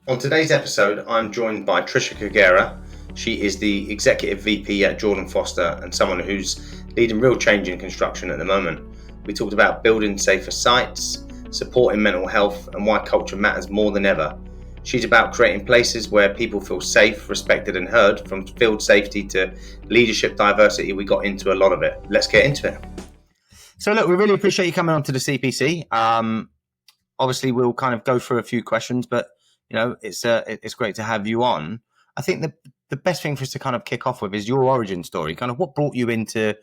On today's episode, I'm joined by Tricia Kagerer. She is the Executive VP at Jordan Foster and someone who's leading real change in construction at the moment. We talked about building safer sites, supporting mental health, and why culture matters more than ever. She's about creating places where people feel safe, respected, and heard. From field safety to leadership diversity, we got into a lot of it. Let's get into it. So look, we really appreciate you coming on to the CPC. Obviously, we'll kind of go through a few questions, but it's great to have you on. I think the best thing for us to kind of kick off with is your origin story. Kind of what brought you into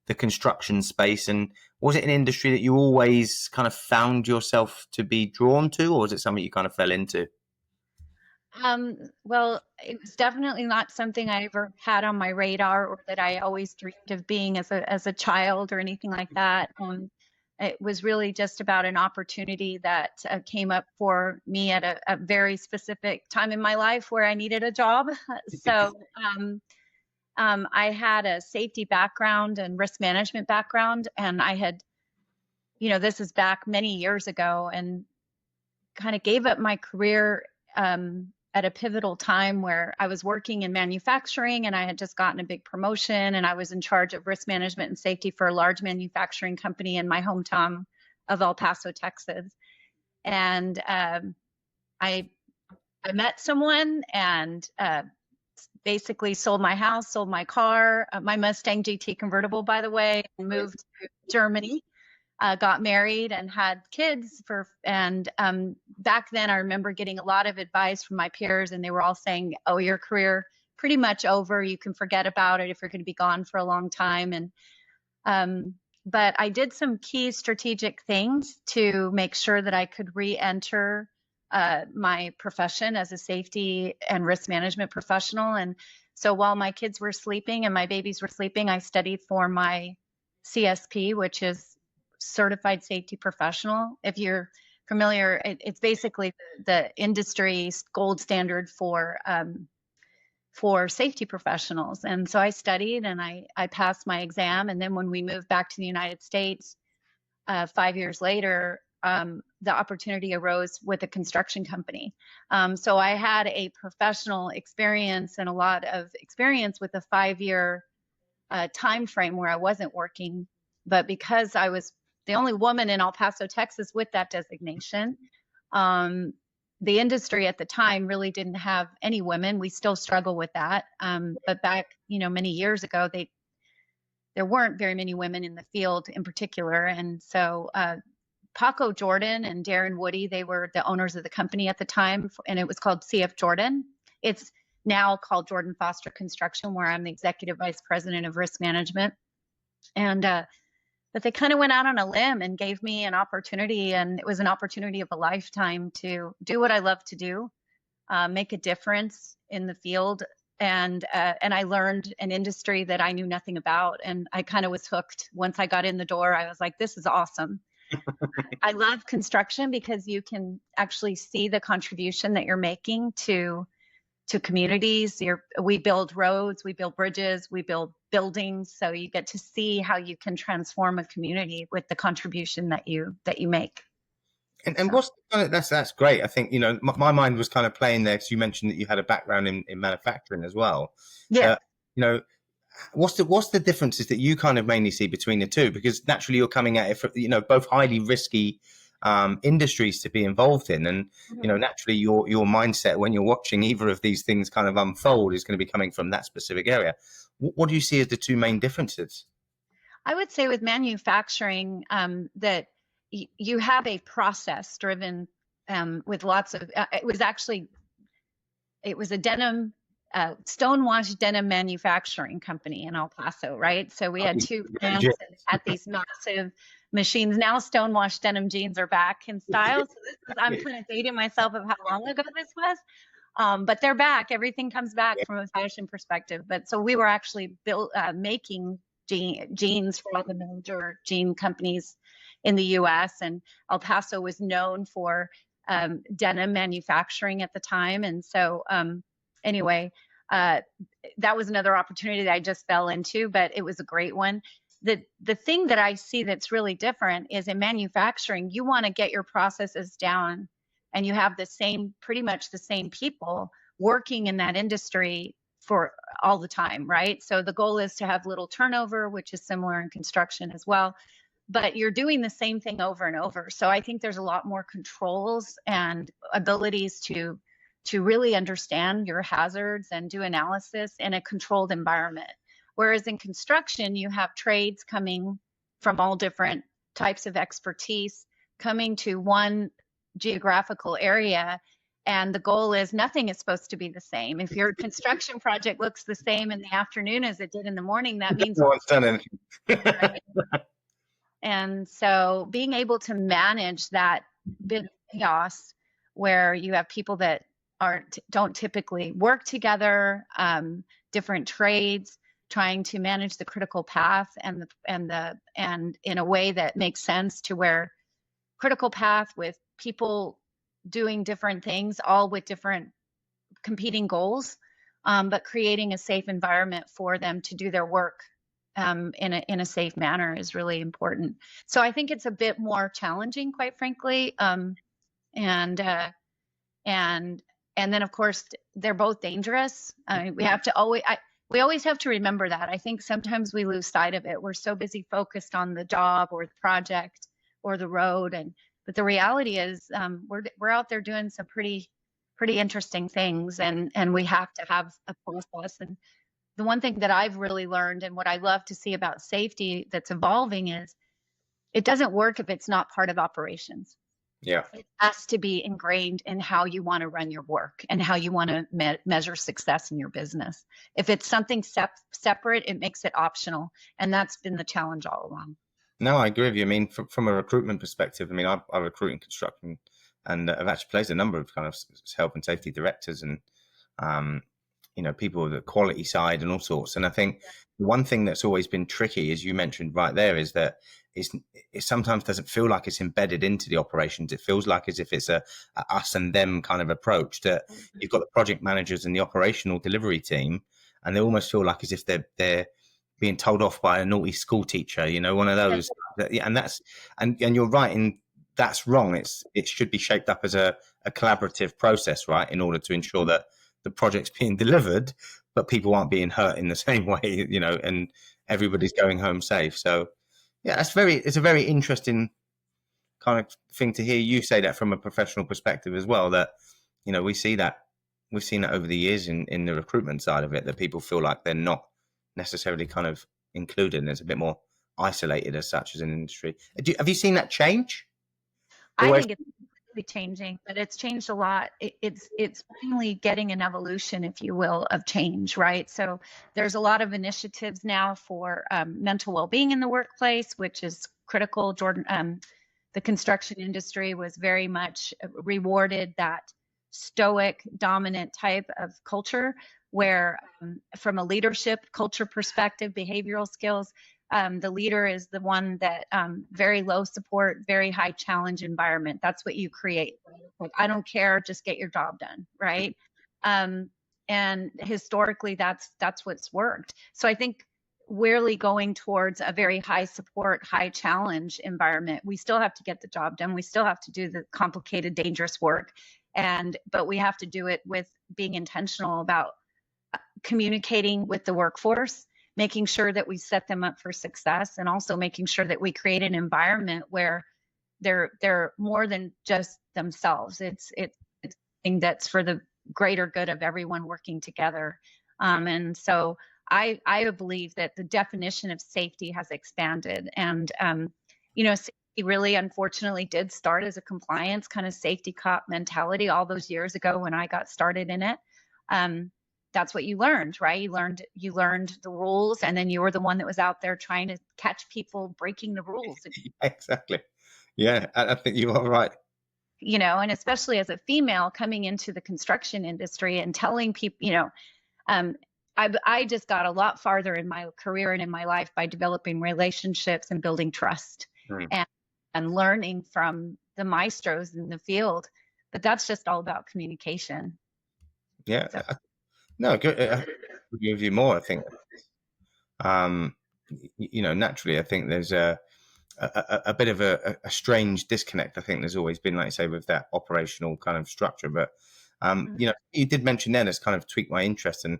the construction space, and was it an industry that you always kind of found yourself to be drawn to, or was it something you kind of fell into? Well, it was definitely not something I ever had on my radar or that I always dreamed of being as a child or anything like that. It was really just about an opportunity that came up for me at a very specific time in my life where I needed a job. So I had a safety background and risk management background, and I had, this is back many years ago, and kind of gave up my career at a pivotal time where I was working in manufacturing and I had just gotten a big promotion and I was in charge of risk management and safety for a large manufacturing company in my hometown of El Paso, Texas. And I met someone and basically sold my house, sold my car, my Mustang GT convertible, by the way, and moved to Germany. Got married and had kids and back then I remember getting a lot of advice from my peers, and they were all saying, oh, your career pretty much over. You can forget about it if you're going to be gone for a long time. And but I did some key strategic things to make sure that I could re-enter my profession as a safety and risk management professional. And so while my kids were sleeping and my babies were sleeping, I studied for my CSP, which is certified safety professional. If you're familiar, it's basically the industry's gold standard for safety professionals. And so I studied and I passed my exam. And then when we moved back to the United States 5 years later, the opportunity arose with a construction company. So I had a professional experience and a lot of experience with a 5-year time frame where I wasn't working. But because I was the only woman in El Paso, Texas with that designation, the industry at the time really didn't have any women. We still struggle with that. But back, many years ago, there weren't very many women in the field in particular. And so Paco Jordan and Darren Woody, they were the owners of the company at the time, and it was called CF Jordan. It's now called Jordan Foster Construction, where I'm the executive vice president of risk management. And but they kind of went out on a limb and gave me an opportunity, and it was an opportunity of a lifetime to do what I love to do, make a difference in the field. And I learned an industry that I knew nothing about, and I kind of was hooked. Once I got in the door, I was like, this is awesome. I love construction because you can actually see the contribution that you're making to communities. We build roads, we build bridges, we build buildings. So you get to see how you can transform a community with the contribution that you make. And what's that's great. I think my mind was kind of playing there because you mentioned that you had a background in manufacturing as well. Yeah. What's the differences that you kind of mainly see between the two? Because naturally you're coming at it from both highly risky industries to be involved in, and naturally your mindset when you're watching either of these things kind of unfold is going to be coming from that specific area. What do you see as the two main differences? I would say with manufacturing that you have a process driven with lots of it was a denim stonewashed denim manufacturing company in El Paso, right? So we had two plants at these massive machines. Now stonewashed denim jeans are back in style. So I'm kind of dating myself of how long ago this was. But they're back. Everything comes back from a fashion perspective. But so we were actually making jeans for all the major jean companies in the US, and El Paso was known for denim manufacturing at the time. And so anyway, that was another opportunity that I just fell into, but it was a great one. The thing that I see that's really different is in manufacturing, you want to get your processes down and you have pretty much the same people working in that industry for all the time, right? So the goal is to have little turnover, which is similar in construction as well, but you're doing the same thing over and over. So I think there's a lot more controls and abilities to really understand your hazards and do analysis in a controlled environment. Whereas in construction, you have trades coming from all different types of expertise coming to one geographical area. And the goal is nothing is supposed to be the same. If your construction project looks the same in the afternoon as it did in the morning, that means no one's done anything. right? And so being able to manage that bit of chaos where you have people that don't typically work together, different trades, trying to manage the critical path and in a way that makes sense to where critical path with people doing different things, all with different competing goals, but creating a safe environment for them to do their work in a safe manner is really important. So I think it's a bit more challenging, quite frankly. And then of course they're both dangerous. We always have to remember that. I think sometimes we lose sight of it. We're so busy focused on the job or the project or the road, but the reality is we're out there doing some pretty interesting things, and we have to have a process. And the one thing that I've really learned and what I love to see about safety that's evolving is it doesn't work if it's not part of operations. Yeah. It has to be ingrained in how you want to run your work and how you want to measure success in your business. If it's something separate, it makes it optional. And that's been the challenge all along. No, I agree with you. I mean, from a recruitment perspective, I mean, I recruit in construction, and I've actually placed a number of kind of health and safety directors and people with the quality side and all sorts. And I think the one thing that's always been tricky, as you mentioned right there, is that it sometimes doesn't feel like it's embedded into the operations. It feels like as if it's a us and them kind of approach, that you've got the project managers and the operational delivery team, and they almost feel like as if they're being told off by a naughty school teacher, one of those. And you're right, and that's wrong. It should be shaped up as a collaborative process, right, in order to ensure that the project's being delivered, but people aren't being hurt in the same way, and everybody's going home safe. So yeah, it's a very interesting kind of thing to hear you say that from a professional perspective as well, that, we've seen that over the years in the recruitment side of it, that people feel like they're not necessarily kind of included, and it's a bit more isolated as such as an industry. Have you seen that change? I think it's changing, but it's changed a lot. It's finally getting an evolution, if you will, of change, right? So there's a lot of initiatives now for mental well-being in the workplace, which is critical. Jordan, the construction industry was very much rewarded that stoic, dominant type of culture where from a leadership culture perspective, behavioral skills, the leader is the one that very low support, very high challenge environment. That's what you create. Like, I don't care, just get your job done, right? And historically, that's what's worked. So I think we're really going towards a very high support, high challenge environment. We still have to get the job done. We still have to do the complicated, dangerous work, but we have to do it with being intentional about communicating with the workforce, making sure that we set them up for success, and also making sure that we create an environment where they're more than just themselves. It's something that's for the greater good of everyone working together. And so I believe that the definition of safety has expanded, and safety really unfortunately did start as a compliance kind of safety cop mentality all those years ago when I got started in it. That's what you learned, right? You learned the rules, and then you were the one that was out there trying to catch people breaking the rules. Exactly. Yeah, I think you are right. And especially as a female coming into the construction industry and telling people, I just got a lot farther in my career and in my life by developing relationships and building trust and learning from the maestros in the field. But that's just all about communication. Yeah. So. No, good. I agree with you more. I think, naturally, I think there's a bit of a strange disconnect. I think there's always been, like you say, with that operational kind of structure. But you know, you did mention then it's kind of tweaked my interest, and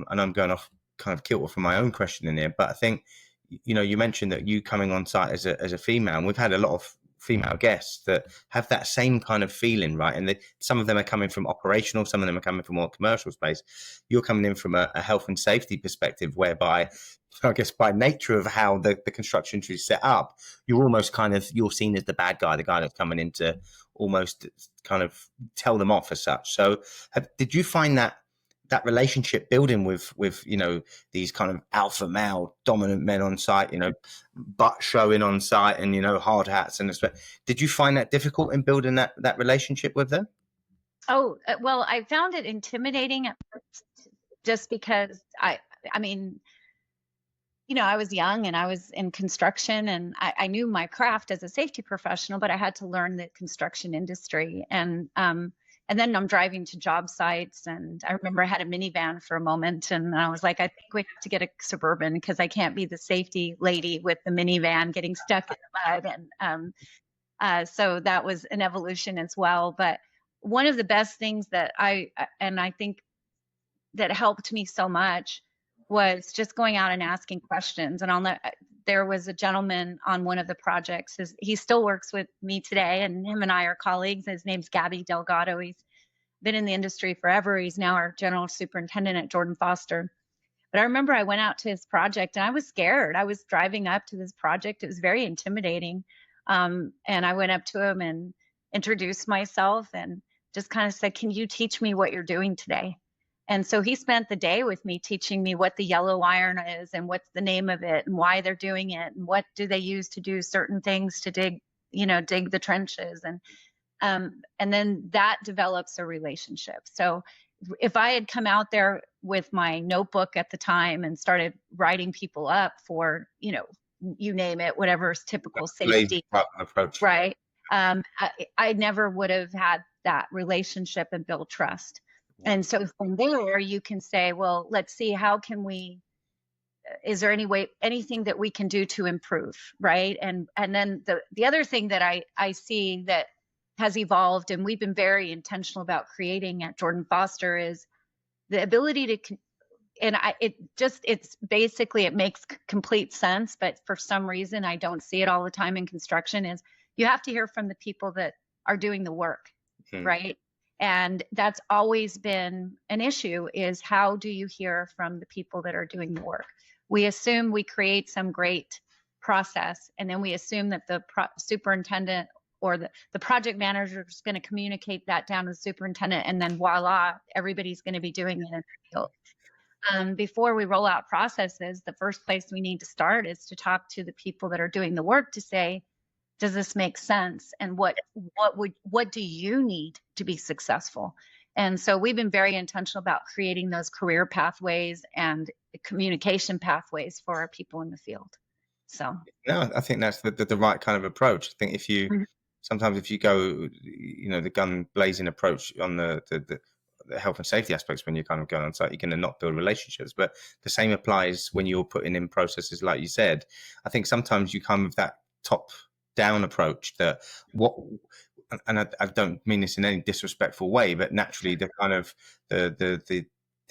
I'm going off kind of kilter from my own question in here. But I think, you know, you mentioned that you coming on site as a female, and we've had a lot of female guests that have that same kind of feeling, right? And some of them are coming from operational, some of them are coming from more commercial space. You're coming in from a health and safety perspective, whereby I guess by nature of how the construction industry is set up, you're almost kind of, you're seen as the bad guy, the guy that's coming in to almost kind of tell them off as such. So did you find that relationship building with you know, these kind of alpha male dominant men on site, you know, butt showing on site and, you know, hard hats and did you find that difficult in building that relationship with them? Oh, well, I found it intimidating at first, just because I mean, you know, I was young and I was in construction, and I knew my craft as a safety professional, but I had to learn the construction industry. And then I'm driving to job sites, and I remember I had a minivan for a moment, and I was like, I think we have to get a Suburban, because I can't be the safety lady with the minivan getting stuck in the mud. And so that was an evolution as well. But one of the best things that I think that helped me so much was just going out and asking questions. And there was a gentleman on one of the projects. He still works with me today, and him and I are colleagues. His name's Gabby Delgado. He's been in the industry forever. He's now our general superintendent at Jordan Foster. But I remember I went out to his project and I was scared. I was driving up to this project. It was very intimidating. And I went up to him and introduced myself and just kind of said, "Can you teach me what you're doing today?" And so he spent the day with me teaching me what the yellow iron is and what's the name of it and why they're doing it and what do they use to do certain things to dig the trenches. And then that develops a relationship. So if I had come out there with my notebook at the time and started writing people up for, you name it, whatever's typical safety approach, right? I never would have had that relationship and build trust. And so from there, you can say, well, let's see, is there anything that we can do to improve, right? And then the other thing that I see that has evolved, and we've been very intentional about creating at Jordan Foster, is the ability to, it makes complete sense, but for some reason I don't see it all the time in construction, is you have to hear from the people that are doing the work, right? And that's always been an issue, is how do you hear from the people that are doing the work? We assume we create some great process, and then we assume that the superintendent or the project manager is going to communicate that down to the superintendent, and then voila, everybody's going to be doing it in the field. Before we roll out processes, the first place we need to start is to talk to the people that are doing the work to say, does this make sense? And what do you need to be successful? And so we've been very intentional about creating those career pathways and communication pathways for our people in the field. So no, I think that's the right kind of approach. I think sometimes if you go, the gun blazing approach on the health and safety aspects, when you're kind of going on site, you're going to not build relationships. But the same applies when you're putting in processes, like you said. I think sometimes you come with that top down approach and I don't mean this in any disrespectful way, but naturally the kind of the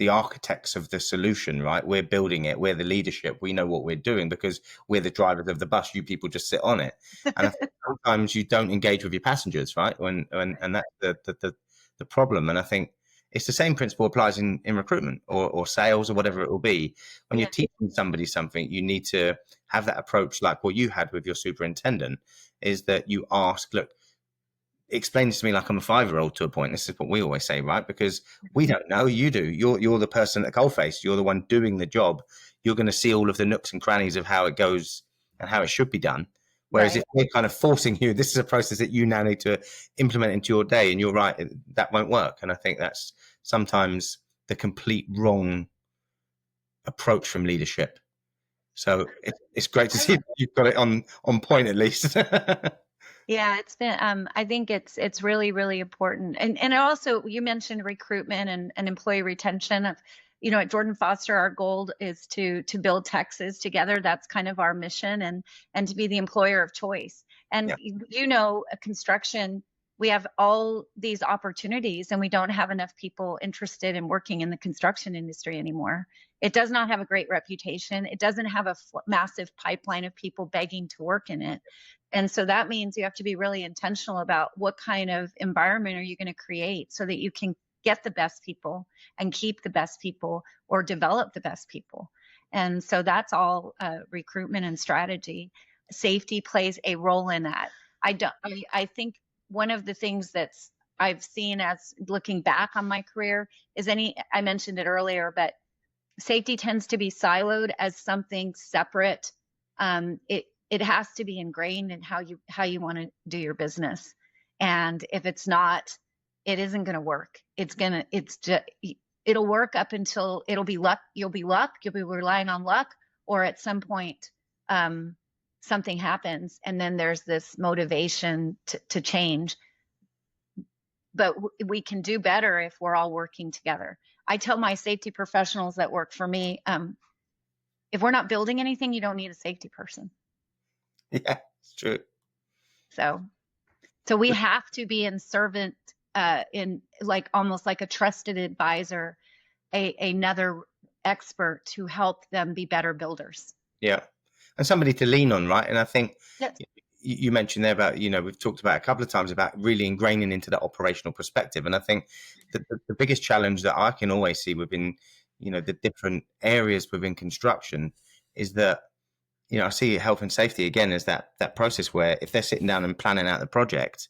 architects of the solution, right? We're building it. We're the leadership. We know what we're doing because we're the drivers of the bus. You people just sit on it. And I think sometimes you don't engage with your passengers, right? And that's the problem. And I think it's the same principle applies in recruitment or sales or whatever it will be. When you're teaching somebody something, you need to have that approach, like what you had with your superintendent, is that you ask, look, explain this to me like I'm a 5-year-old to a point. This is what we always say, right? Because we don't know, you do. You're the person at the coalface. You're the one doing the job. You're going to see all of the nooks and crannies of how it goes and how it should be done. Whereas if we're kind of forcing you, this is a process that you now need to implement into your day, and you're right, that won't work. And I think that's sometimes the complete wrong approach from leadership. So it's great to see you've got it on point at least. Yeah, it's been, I think it's really, really important. And also you mentioned recruitment and employee retention. at Jordan Foster, our goal is to build Texas together. That's kind of our mission, and to be the employer of choice. And construction, we have all these opportunities, and we don't have enough people interested in working in the construction industry anymore. It does not have a great reputation. It doesn't have a massive pipeline of people begging to work in it. And so that means you have to be really intentional about what kind of environment are you going to create so that you can get the best people and keep the best people or develop the best people. And so that's all recruitment and strategy. Safety plays a role in that. I think one of the things that's I've seen as looking back on my career is I mentioned it earlier, but safety tends to be siloed as something separate. It has to be ingrained in how you want to do your business. And if it's not, it isn't going to work. It'll work up until it'll be luck. You'll be relying on luck, or at some point, something happens, and then there's this motivation to change. But we can do better if we're all working together. I tell my safety professionals that work for me, if we're not building anything, you don't need a safety person. Yeah, it's true. So we have to be in servant, in like almost like a trusted advisor, another expert to help them be better builders. Yeah, and somebody to lean on, right? And I think you mentioned there about, we've talked about a couple of times about really ingraining into that operational perspective. And I think that the biggest challenge that I can always see within, the different areas within construction is that, I see health and safety again as that process where if they're sitting down and planning out the project,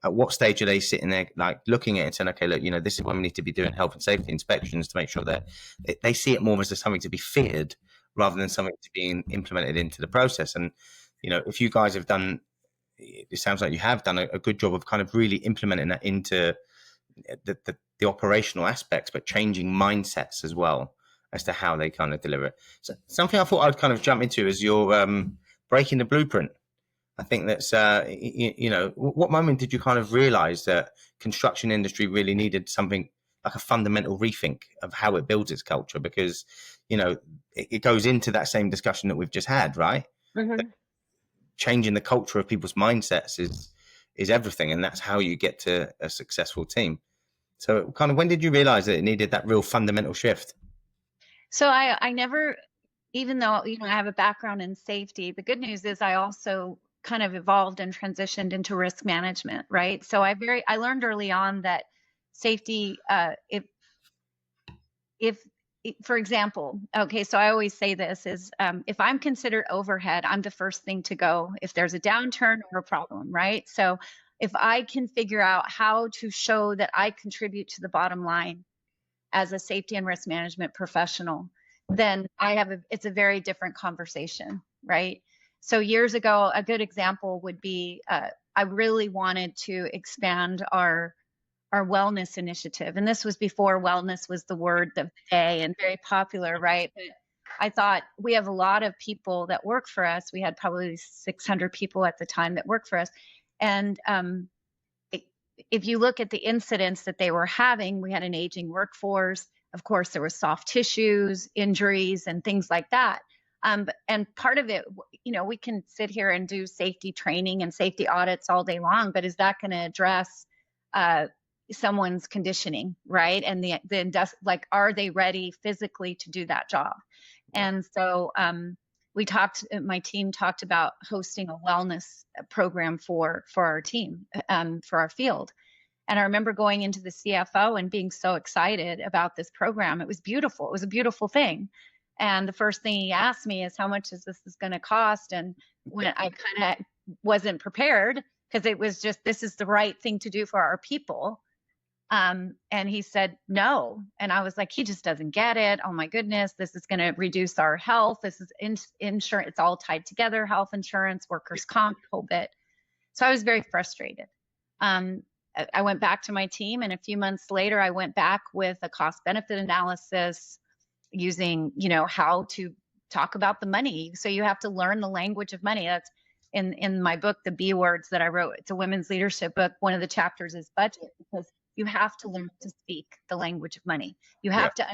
at what stage are they sitting there, like looking at it and saying, okay, look, this is when we need to be doing health and safety inspections to make sure that they see it more as something to be feared rather than something to be implemented into the process. And, if you guys have done, it sounds like you have done a good job of kind of really implementing that into the operational aspects, but changing mindsets as well as to how they kind of deliver it. So something I thought I'd kind of jump into is your breaking the blueprint. I think that's, what moment did you kind of realize that construction industry really needed something like a fundamental rethink of how it builds its culture? Because, it goes into that same discussion that we've just had, right? Mm-hmm. Changing the culture of people's mindsets is everything. And that's how you get to a successful team. So kind of when did you realize that it needed that real fundamental shift? So I never, even though, I have a background in safety, the good news is I also kind of evolved and transitioned into risk management, right? So I learned early on that safety, if for example, okay, so I always say this is, if I'm considered overhead, I'm the first thing to go if there's a downturn or a problem, right? So if I can figure out how to show that I contribute to the bottom line as a safety and risk management professional, then it's a very different conversation, right? So years ago, a good example would be, I really wanted to expand our wellness initiative. And this was before wellness was the word of the day and very popular, right? But I thought we have a lot of people that work for us. We had probably 600 people at the time that worked for us. And if you look at the incidents that they were having, we had an aging workforce. Of course, there were soft tissues, injuries, and things like that. And part of it, we can sit here and do safety training and safety audits all day long, but is that going to address someone's conditioning, right? And are they ready physically to do that job? And so my team talked about hosting a wellness program for our team, for our field. And I remember going into the CFO and being so excited about this program. It was beautiful. It was a beautiful thing. And the first thing he asked me is, how much is this going to cost? And when I kind of wasn't prepared, because it was just, this is the right thing to do for our people. And he said, no. And I was like, he just doesn't get it. Oh my goodness, this is going to reduce our health. This is insurance. It's all tied together, health insurance, workers' comp, whole bit. So I was very frustrated. I went back to my team, and a few months later, I went back with a cost benefit analysis using, how to talk about the money. So you have to learn the language of money. That's in my book, The B Words, that I wrote. It's a women's leadership book. One of the chapters is budget, because you have to learn to speak the language of money. You have to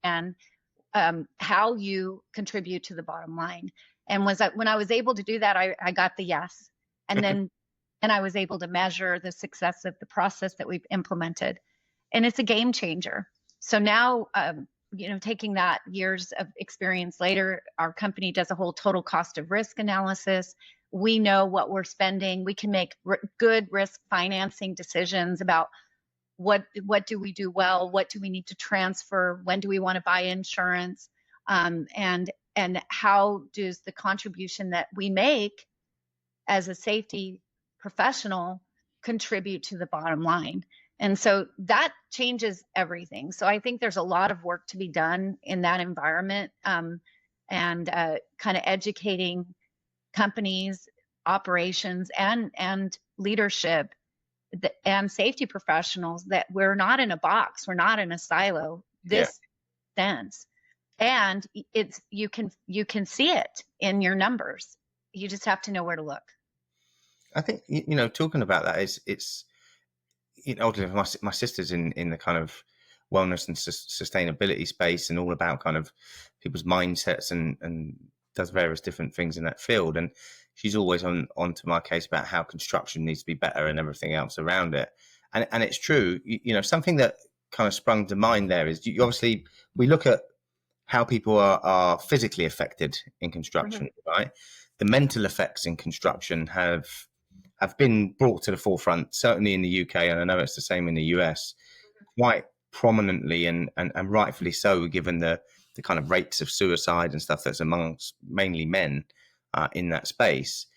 and how you contribute to the bottom line. And when I was able to do that, I got the yes. And I was able to measure the success of the process that we've implemented. And it's a game changer. So now, taking that years of experience later, our company does a whole total cost of risk analysis. We know what we're spending. We can make good risk financing decisions about what do we do well, what do we need to transfer, when do we want to buy insurance, and how does the contribution that we make as a safety professional contribute to the bottom line. And so that changes everything. So I think there's a lot of work to be done in that environment, and kind of educating companies, operations, and leadership and safety professionals that we're not in a box, we're not in a silo. This sense, and you can see it in your numbers. You just have to know where to look. I think, talking about that it's ultimately my sister's in the kind of wellness and sustainability space, and all about kind of people's mindsets, and does various different things in that field. And she's always onto my case about how construction needs to be better and everything else around it. And it's true. Something that kind of sprung to mind there is, obviously we look at how people are physically affected in construction, right? The mental effects in construction have been brought to the forefront, certainly in the UK, and I know it's the same in the US, quite prominently, and rightfully so, given the kind of rates of suicide and stuff that's amongst mainly men in that space.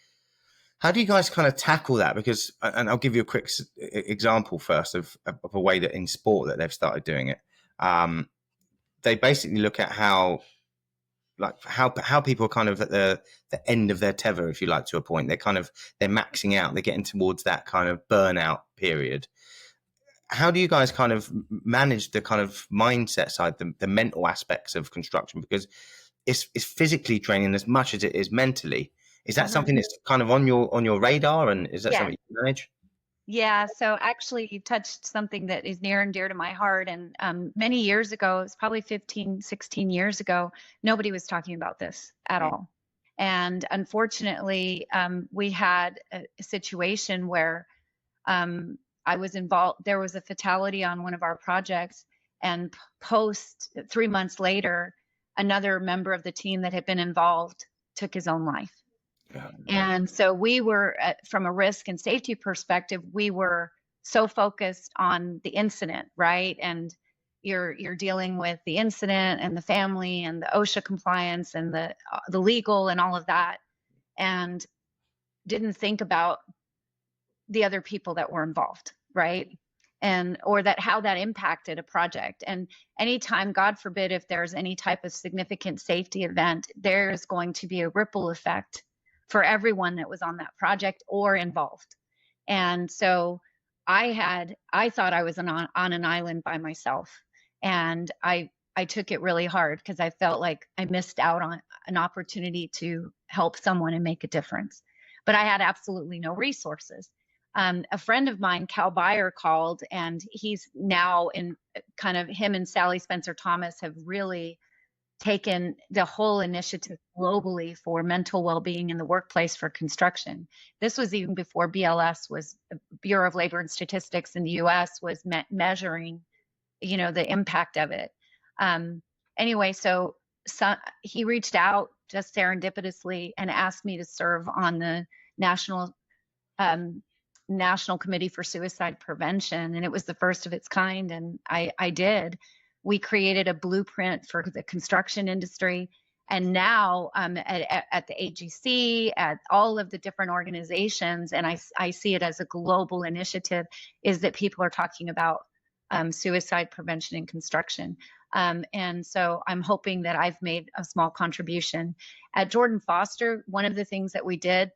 How do you guys kind of tackle that? Because, and I'll give you a quick example first of a way that in sport that they've started doing it. They basically look at how people are kind of at the end of their tether, if you like, to a point. They're maxing out. They're getting towards that kind of burnout period. How do you guys kind of manage the kind of mindset side, the mental aspects of construction? Because it's physically draining as much as it is mentally. Is that something that's kind of on your radar, and is that something you manage? Yeah, so actually you touched something that is near and dear to my heart. And many years ago, it's probably 15, 16 years ago, nobody was talking about this at all. And unfortunately, we had a situation where I was involved. There was a fatality on one of our projects, and 3 months later, another member of the team that had been involved took his own life. And so we were, from a risk and safety perspective, we were so focused on the incident, right? And you're dealing with the incident and the family and the OSHA compliance and the legal and all of that, and didn't think about the other people that were involved, right? Or how that impacted a project. And anytime, God forbid, if there's any type of significant safety event, there's going to be a ripple effect for everyone that was on that project or involved. And so I thought I was on an island by myself. And I took it really hard because I felt like I missed out on an opportunity to help someone and make a difference. But I had absolutely no resources. A friend of mine, Cal Beyer, called, and he's now in kind of, him and Sally Spencer Thomas have really taken the whole initiative globally for mental well-being in the workplace for construction. This was even before BLS was, Bureau of Labor and Statistics in the US was measuring, the impact of it. Anyway, so he reached out just serendipitously and asked me to serve on the National Committee for Suicide Prevention, and it was the first of its kind, and I did. We created a blueprint for the construction industry, and now at the AGC, at all of the different organizations, and I see it as a global initiative, is that people are talking about suicide prevention in construction. And so I'm hoping that I've made a small contribution. At Jordan Foster, one of the things that we did,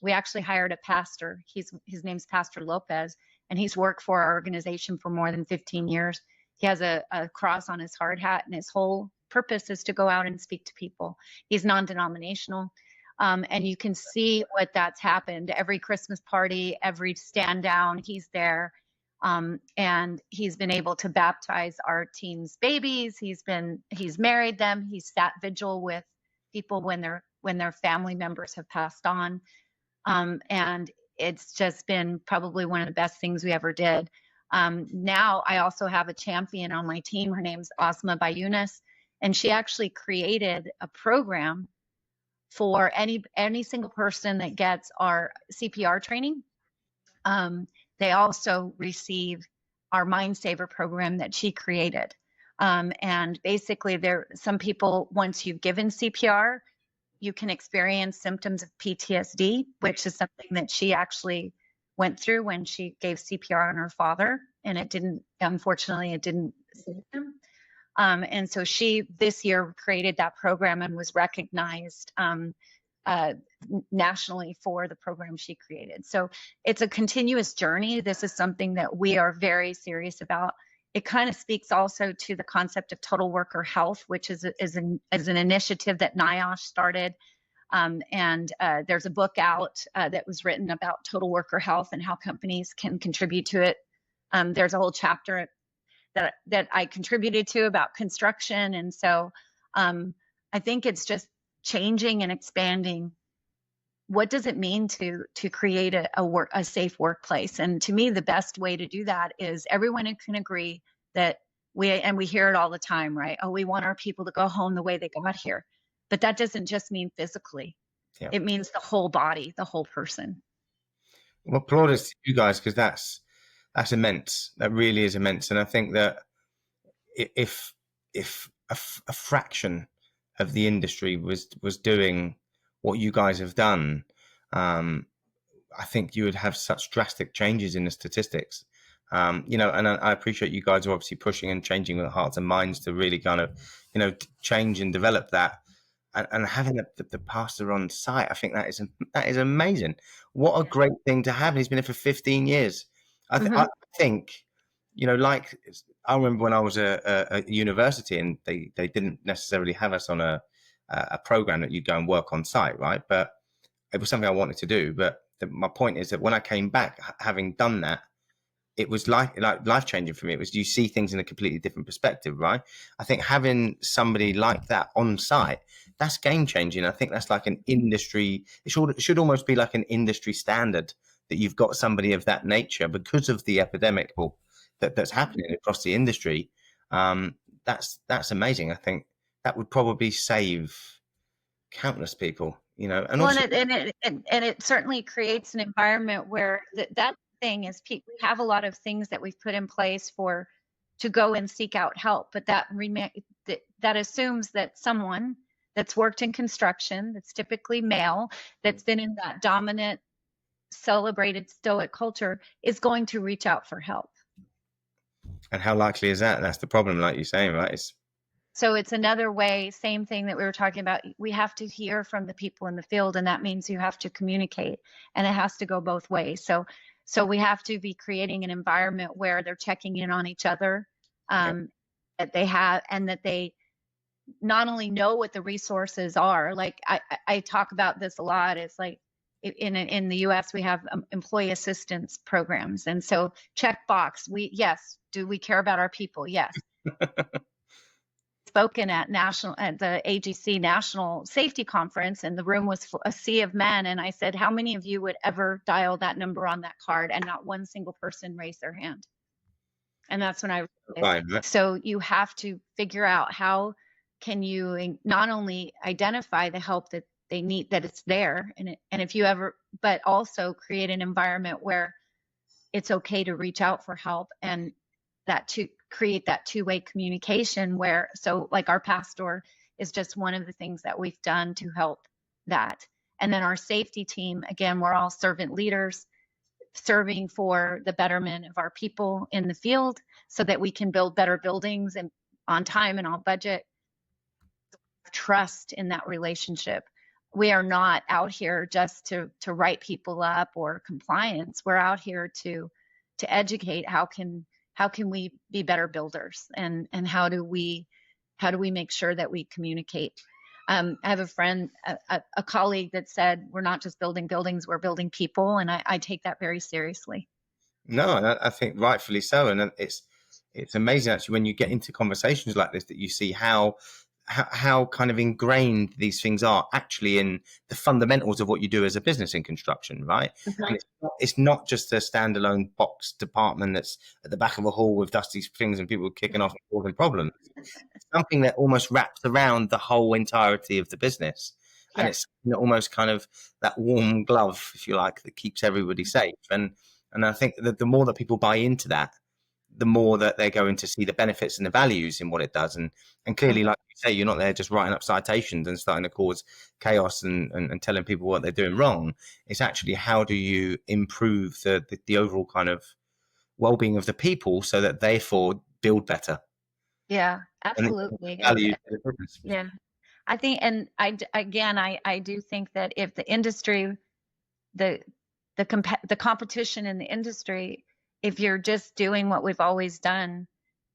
we actually hired a pastor. His name's Pastor Lopez, and he's worked for our organization for more than 15 years. He has a cross on his hard hat, and his whole purpose is to go out and speak to people. He's non-denominational, and you can see what that's happened. Every Christmas party, every stand down, he's there. And he's been able to baptize our team's babies. He's married them. He's sat vigil with people when their family members have passed on. And it's just been probably one of the best things we ever did. Now I also have a champion on my team. Her name's Asma Bayunis, and she actually created a program for any single person that gets our CPR training. They also receive our Mind Saver program that she created. And basically, some people, once you've given CPR, you can experience symptoms of PTSD, which is something that she actually went through when she gave CPR on her father, and unfortunately, it didn't save him. And so she this year created that program and was recognized nationally for the program she created. So it's a continuous journey. This is something that we are very serious about. It kind of speaks also to the concept of total worker health, which is an initiative that NIOSH started. And there's a book out that was written about total worker health and how companies can contribute to it. There's a whole chapter that I contributed to about construction. And so I think it's just changing and expanding. What does it mean to create a safe workplace? And to me, the best way to do that is everyone can agree that we hear it all the time, right? Oh, we want our people to go home the way they got here. But that doesn't just mean physically. Yeah. It means the whole body, the whole person. Well, plaudits to you guys, because that's immense. That really is immense. And I think that if a fraction of the industry was doing what you guys have done, I think you would have such drastic changes in the statistics. And I appreciate you guys are obviously pushing and changing with hearts and minds to really kind of, change and develop that. And having the pastor on site, I think that is amazing. What a great thing to have. He's been here for 15 years. I think, like I remember when I was at university and they didn't necessarily have us on a program that you'd go and work on site, right? But it was something I wanted to do. But my point is that when I came back, having done that, it was life changing for me. It was, you see things in a completely different perspective, right? I think having somebody like that on site, that's game changing. I think that's like an industry. It should almost be like an industry standard that you've got somebody of that nature because of the epidemic that's happening across the industry. That's amazing. I think that would probably save countless people, And well, and it certainly creates an environment where that thing is we have a lot of things that we've put in place to go and seek out help, but that assumes that someone that's worked in construction, that's typically male, that's been in that dominant, celebrated, stoic culture, is going to reach out for help. And how likely is that? That's the problem, like you're saying, right? So it's another way, same thing that we were talking about. We have to hear from the people in the field, and that means you have to communicate, and it has to go both ways. So we have to be creating an environment where they're checking in on each other, that they have, and that they not only know what the resources are. Like I talk about this a lot. It's like in the U.S. we have employee assistance programs, and so check box. Do we care about our people? Yes. Spoken at the AGC National Safety Conference, and the room was a sea of men. And I said, how many of you would ever dial that number on that card? And not one single person raised their hand. And that's when I realized. So you have to figure out how can you not only identify the help that they need, that it's there, but also create an environment where it's okay to reach out for help, and that to create that two-way communication so like our pastor is just one of the things that we've done to help that. And then our safety team, again, we're all servant leaders serving for the betterment of our people in the field so that we can build better buildings and on time and on budget. Trust in that relationship. We are not out here just to write people up or compliance. We're out here to educate. How can we be better builders, and how do we make sure that we communicate? I have a friend, a colleague that said, we're not just building buildings, we're building people. And I take that very seriously. No, and I think rightfully so. And it's amazing actually when you get into conversations when you get into conversations like this that you see how kind of ingrained these things are actually in the fundamentals of what you do as a business in construction, right? And it's not just a standalone box department that's at the back of a hall with dusty things and people kicking off and causing problems. It's something that almost wraps around the whole entirety of the business. And Yes. it's almost kind of that warm glove, if you like, that keeps everybody safe. And I think that the more that people buy into that, the more that they're going to see the benefits and the values in what it does. And clearly, like you say, you're not there just writing up citations and starting to cause chaos and telling people what they're doing wrong. It's actually how do you improve the overall kind of well-being of the people so that therefore build better. Yeah, And absolutely. values of the business. Yeah. I think, and again, I do think that if the industry, the the competition in the industry, if you're just doing what we've always done,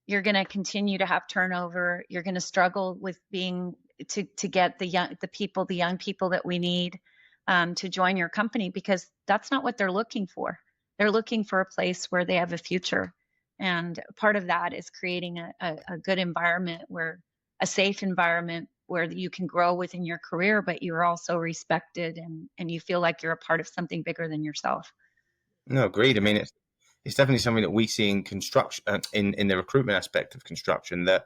you're going to continue to have turnover. You're going to struggle with being to get the young people that we need to join your company, because that's not what they're looking for. They're looking for a place where they have a future, and part of that is creating a good environment, where a safe environment where you can grow within your career, but you're also respected, and you feel like you're a part of something bigger than yourself. No, agreed. I mean, it's definitely something that we see in construction, in the recruitment aspect of construction. That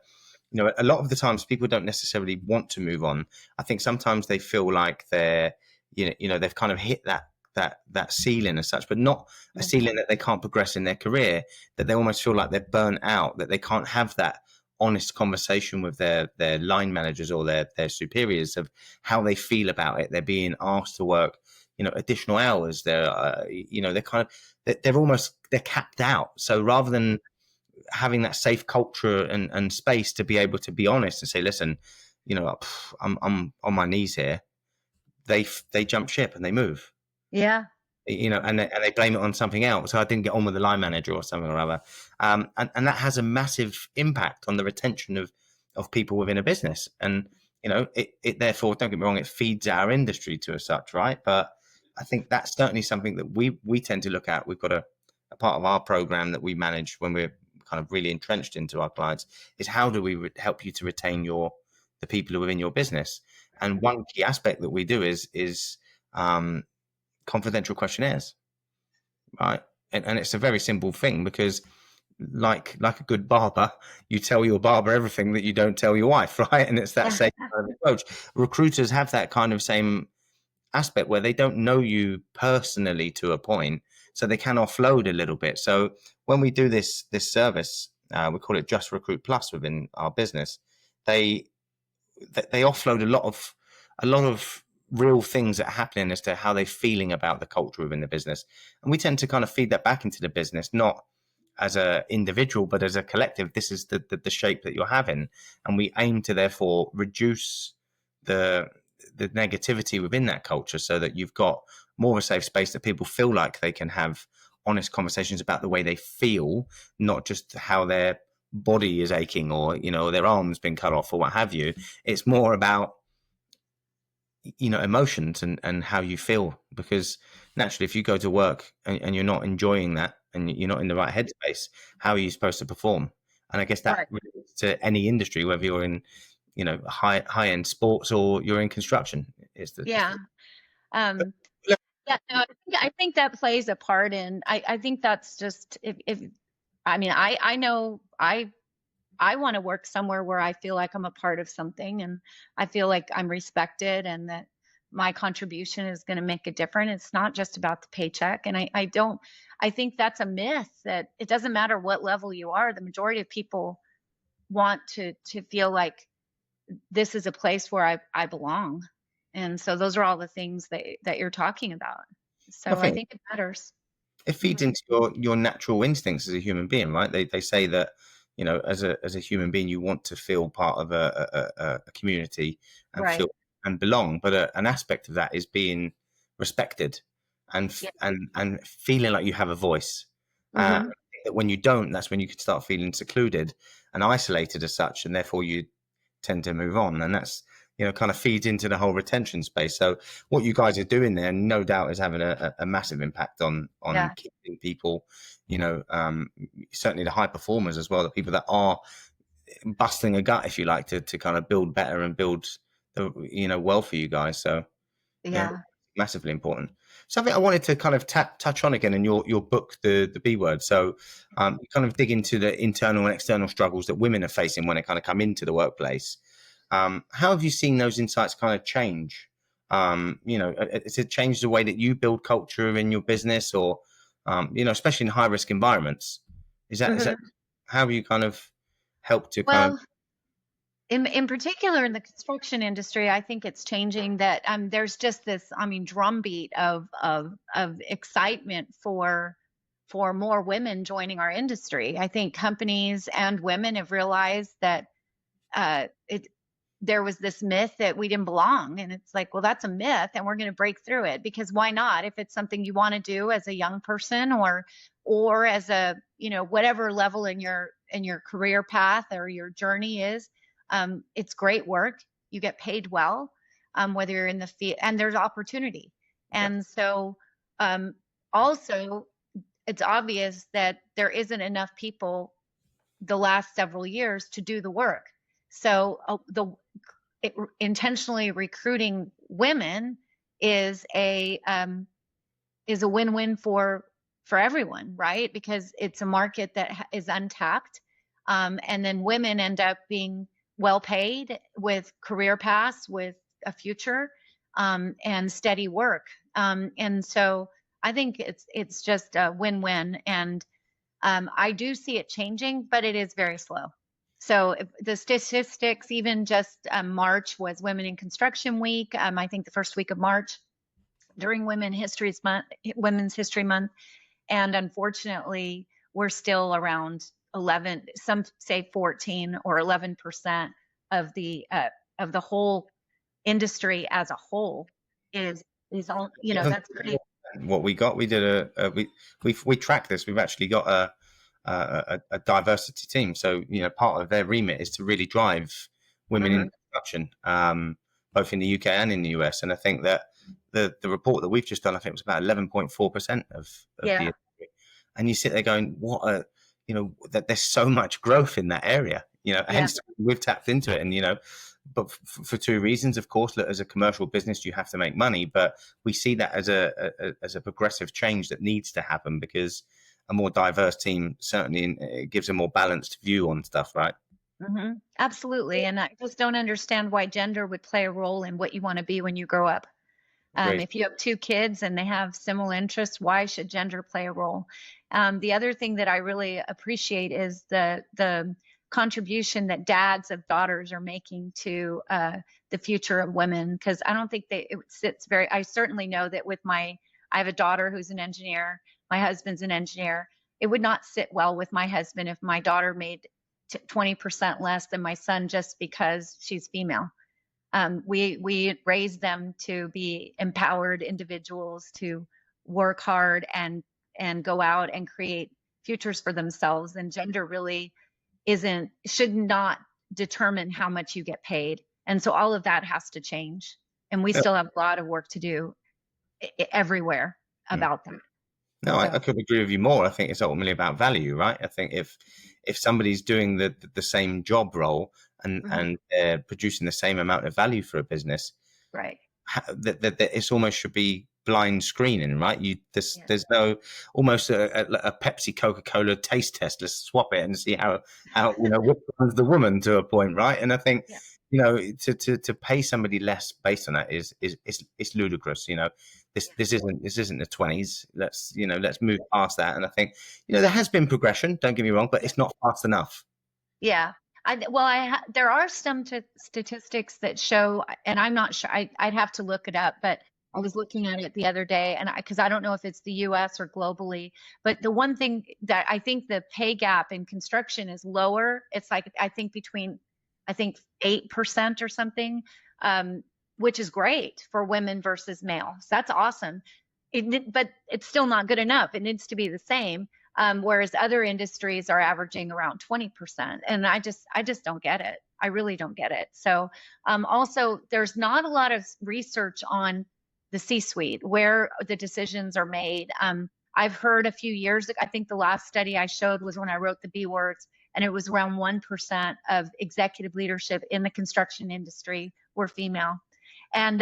a lot of the times people don't necessarily want to move on. I think sometimes they feel like they've kind of hit that ceiling as such, but not a ceiling that they can't progress in their career. That they almost feel like they're burnt out. That they can't have that honest conversation with their line managers or their superiors of how they feel about it. They're being asked to work additional hours. They're kind of they're capped out. So rather than having that safe culture and space to be able to be honest and say, listen, I'm on my knees here, they jump ship and they move. Yeah. And they blame it on something else. So I didn't get on with the line manager or something or other. And that has a massive impact on the retention of people within a business. And, it therefore, don't get me wrong, it feeds our industry to as such, right? But I think that's certainly something that we tend to look at. We've got a part of our program that we manage when we're kind of really entrenched into our clients is how do we help you to retain the people within your business. And one key aspect that we do is confidential questionnaires, right? And it's a very simple thing because like a good barber, you tell your barber everything that you don't tell your wife, right? And it's that same kind of approach. Recruiters have that kind of same aspect where they don't know you personally to a point, so they can offload a little bit. So when we do this service, we call it Just Recruit Plus within our business. They offload a lot of real things that are happening as to how they're feeling about the culture within the business, and we tend to kind of feed that back into the business, not as a individual but as a collective. This is the shape that you're having, and we aim to therefore reduce the negativity within that culture so that you've got more of a safe space that people feel like they can have honest conversations about the way they feel, not just how their body is aching or their arm's been cut off or what have you. It's more about emotions and how you feel, because naturally if you go to work and you're not enjoying that and you're not in the right headspace, how are you supposed to perform? And I guess that relates to any industry, whether you're in high end sports or you're in construction. Yeah. Um, yeah, no, I think that plays a part in, I think that's just, if I mean, I know I want to work somewhere where I feel like I'm a part of something, and I feel like I'm respected, and that my contribution is going to make a difference. It's not just about the paycheck. And I think that's a myth, that it doesn't matter what level you are. The majority of people want to feel like this is a place where I belong. And so those are all the things that you're talking about. I So I think think it matters. it feeds into your natural instincts as a human being, right? They say that as a human being you want to feel part of a community and Right. feel and belong, but an aspect of that is being respected and Yeah. and feeling like you have a voice. Hmm. That when you don't, that's when you could start feeling secluded and isolated as such, and therefore you tend to move on. And that's kind of feeds into the whole retention space. So what you guys are doing there, no doubt, is having a massive impact on Yeah. keeping people, certainly the high performers as well, the people that are busting a gut, if you like, to kind of build better and build well for you guys. So yeah, Yeah. massively important. Something I wanted to kind of touch on again in your book, the B word. So you kind of dig into the internal and external struggles that women are facing when they kind of come into the workplace. How have you seen those insights kind of change? Has it changed the way that you build culture in your business, or especially in high risk environments? Is that Mhm. how have you kind of helped to kind of Well, in particular in the construction industry, I think it's changing that there's just this, drumbeat of excitement for more women joining our industry. I think companies and women have realized that it there was this myth that we didn't belong, and it's like, well, that's a myth and we're going to break through it, because why not? If it's something you want to do as a young person, or as a, whatever level in your career path or your journey is, it's great work, you get paid well, whether you're in the field, and there's opportunity. yeah, And so, also, it's obvious that there isn't enough people the last several years to do the work. So intentionally recruiting women is a win-win for everyone, right? Because it's a market that is untapped, and then women end up being well paid, with career paths, with a future, and steady work. And so I think it's just a win-win, and I do see it changing, but it is very slow. So the statistics, even just March was Women in Construction Week. I think the first week of March during Women's History Month, and unfortunately, we're still around 11. Some say 14 or 11% of the whole industry as a whole is all. That's pretty. what we got. We did we tracked this. We've actually got a diversity team. So part of their remit is to really drive women in Mhm. construction, both in the UK and in the US. And I think that the report that we've just done, I think it was about 11.4% of the Yeah, industry. And you sit there going, that there's so much growth in that area. yeah. Hence we've tapped into it, and but for two reasons, of course. That as a commercial business, you have to make money, but we see that as a progressive change that needs to happen, because a more diverse team certainly it gives a more balanced view on stuff, right? Absolutely. And I just don't understand why gender would play a role in what you want to be when you grow up. Great. If you have two kids and they have similar interests, why should gender play a role? The other thing that I really appreciate is the contribution that dads of daughters are making to the future of women, because I don't think it sits very. I certainly know that I have a daughter who's an engineer. My husband's an engineer. It would not sit well with my husband if my daughter made 20% less than my son just because she's female. We raise them to be empowered individuals, to work hard and go out and create futures for themselves. And gender really should not determine how much you get paid. And so all of that has to change. And we still have a lot of work to do everywhere Yeah. about that. No, I So, couldn't agree with you more. I think it's ultimately about value, right? I think if somebody's doing the same job role and mhm, and they're producing the same amount of value for a business, right. that it's almost should be blind screening, right? Yeah. There's no almost a Pepsi Coca-Cola taste test. Let's swap it and see how which one's the woman to a point, right? And I think Yeah. to pay somebody less based on that is it's ludicrous. This isn't the 20s. Let's move past that. And I think there has been progression. Don't get me wrong, but Yeah. it's not fast enough. Yeah. There are some statistics that show, and I'm not sure. I'd have to look it up, but I was looking at it the other day, and because I don't know if it's the U.S. or globally, but the one thing that I think the pay gap in construction is lower. It's like I think 8% or something, um, which is great for women versus males. That's awesome. But it's still not good enough. It needs to be the same, whereas other industries are averaging around 20%. And I just don't get it. I really don't get it. So also, there's not a lot of research on the C-suite, where the decisions are made. I've heard a few years ago, I think the last study I showed was when I wrote the B words, and it was around 1% of executive leadership in the construction industry were female. And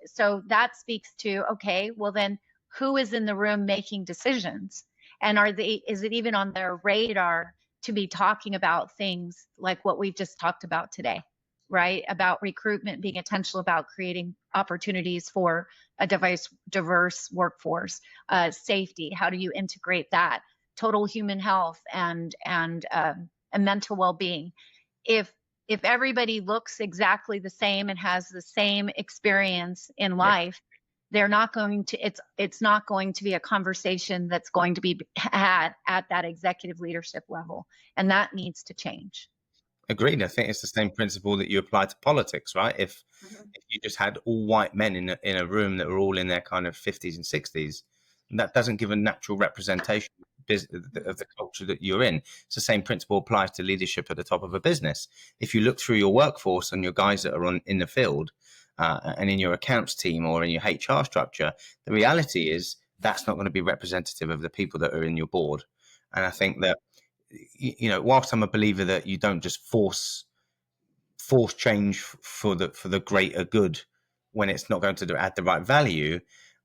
so that speaks to, okay, well then who is in the room making decisions? And is it even on their radar to be talking about things like what we've just talked about today, right? About recruitment, being intentional about creating opportunities for a diverse workforce, safety, how do you integrate that, total human health and mental well-being. If everybody looks exactly the same and has the same experience in life, they're not going to, it's not going to be a conversation that's going to be had at that executive leadership level. And that needs to change. Agreed. I think it's the same principle that you apply to politics, right? If you just had all white men in a room that were all in their kind of 50s and 60s, that doesn't give a natural representation of the culture that you're in. It's the same principle applies to leadership at the top of a business. If you look through your workforce and your guys that are in the field and in your accounts team or in your HR structure, the reality is that's not going to be representative of the people that are in your board. And I think that, whilst I'm a believer that you don't just force change for the greater good when it's not going to add the right value,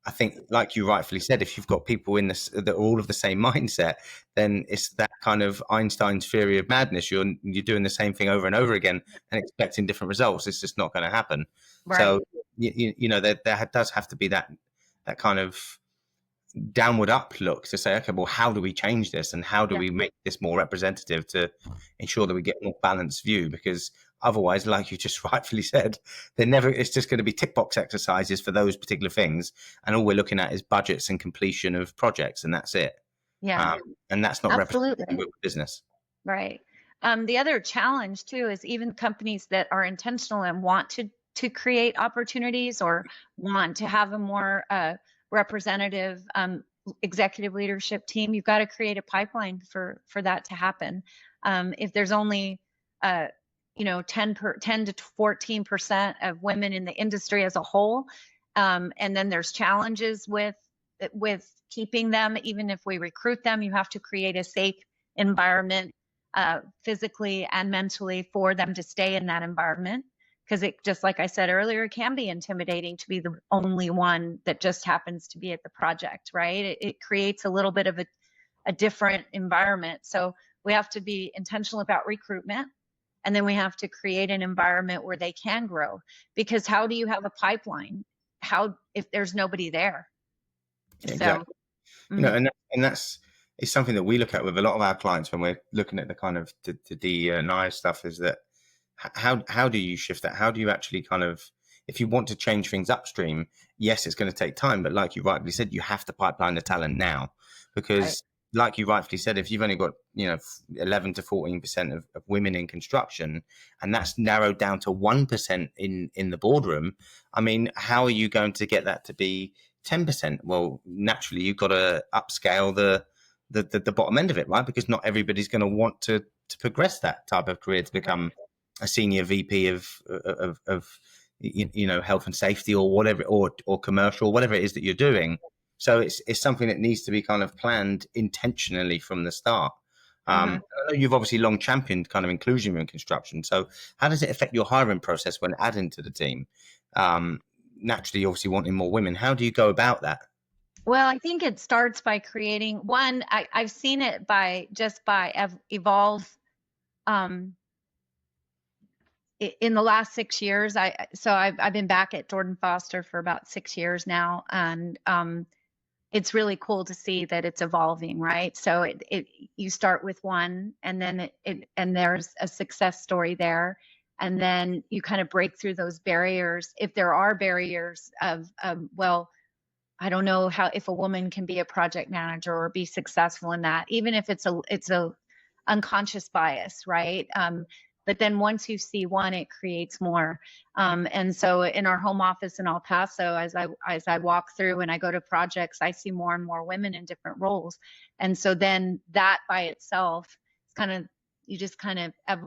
I think, like you rightfully said, if you've got people in this that are all of the same mindset, then it's that kind of Einstein's theory of madness. You're doing the same thing over and over again and expecting different results. It's just not going to happen. Right. So there does have to be that kind of downward up look to say, okay, well, how do we change this and how do we make this more representative to ensure that we get a more balanced view? Because otherwise, like you just rightfully said, it's just going to be tick box exercises for those particular things, and all we're looking at is budgets and completion of projects, and that's it. And that's not representative of business. Right. The other challenge too is even companies that are intentional and want to create opportunities or want to have a more representative executive leadership team, you've got to create a pipeline for that to happen. If there's only 10 to 14% of women in the industry as a whole, and then there's challenges with keeping them. Even if we recruit them, you have to create a safe environment physically and mentally for them to stay in that environment. Because it, just like I said earlier, it can be intimidating to be the only one that just happens to be at the project, right? It creates a little bit of a different environment. So we have to be intentional about recruitment, and then we have to create an environment where they can grow. Because how do you have a pipeline if there's nobody there? Exactly. So, and that's is something that we look at with a lot of our clients when we're looking at the kind of the DE&I stuff, is that how do you shift that? How do you actually kind of, if you want to change things upstream, yes, it's going to take time, but like you rightly said, you have to pipeline the talent now, because like you rightfully said, if you've only got 11 to 14% of women in construction, and that's narrowed down to 1% in the boardroom, I mean, how are you going to get that to be 10%? Well, naturally, you've got to upscale the bottom end of it, right? Because not everybody's going to want to progress that type of career to become a senior VP of health and safety or whatever, or commercial, whatever it is that you're doing. So it's something that needs to be kind of planned intentionally from the start. I know you've obviously long championed kind of inclusion in construction. So how does it affect your hiring process when adding to the team? Naturally, you're obviously wanting more women. How do you go about that? Well, I think it starts by creating one. I've seen it by evolve. In the last 6 years, I've been back at Jordan Foster for about 6 years now, and it's really cool to see that it's evolving, right? So you start with one, and then and there's a success story there, and then you kind of break through those barriers. If there are barriers of well, I don't know if a woman can be a project manager or be successful in that, even if it's a unconscious bias, right? But then once you see one, it creates more. And so in our home office in El Paso, as I walk through and I go to projects, I see more and more women in different roles. And so then that by itself, you just kind of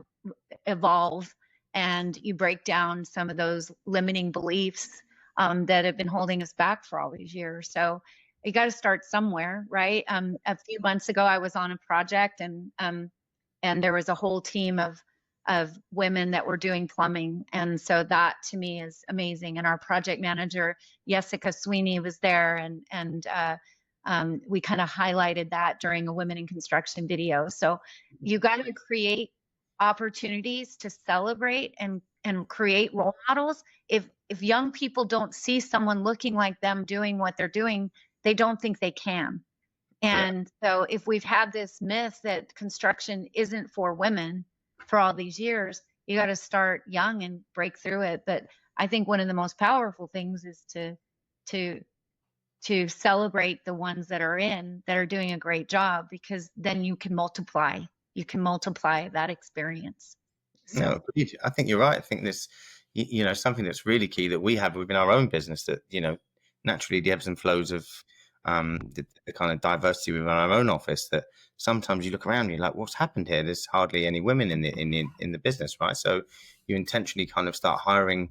evolve and you break down some of those limiting beliefs that have been holding us back for all these years. So you got to start somewhere, right? A few months ago, I was on a project, and there was a whole team of women that were doing plumbing, and so that to me is amazing. And our project manager Jessica Sweeney was there, and we kind of highlighted that during a Women in Construction video. So you got to create opportunities to celebrate and create role models. If young people don't see someone looking like them doing what they're doing, they don't think they can. And so if we've had this myth that construction isn't for women for all these years, you got to start young and break through it. But I think one of the most powerful things is to celebrate the ones that are doing a great job, because then you can multiply that experience. So. No, I think you're right. I think this, something that's really key that we have within our own business, that, naturally the ebbs and flows of the kind of diversity within our own office, that sometimes you look around and you're like, what's happened here? There's hardly any women in the business, right? So you intentionally kind of start hiring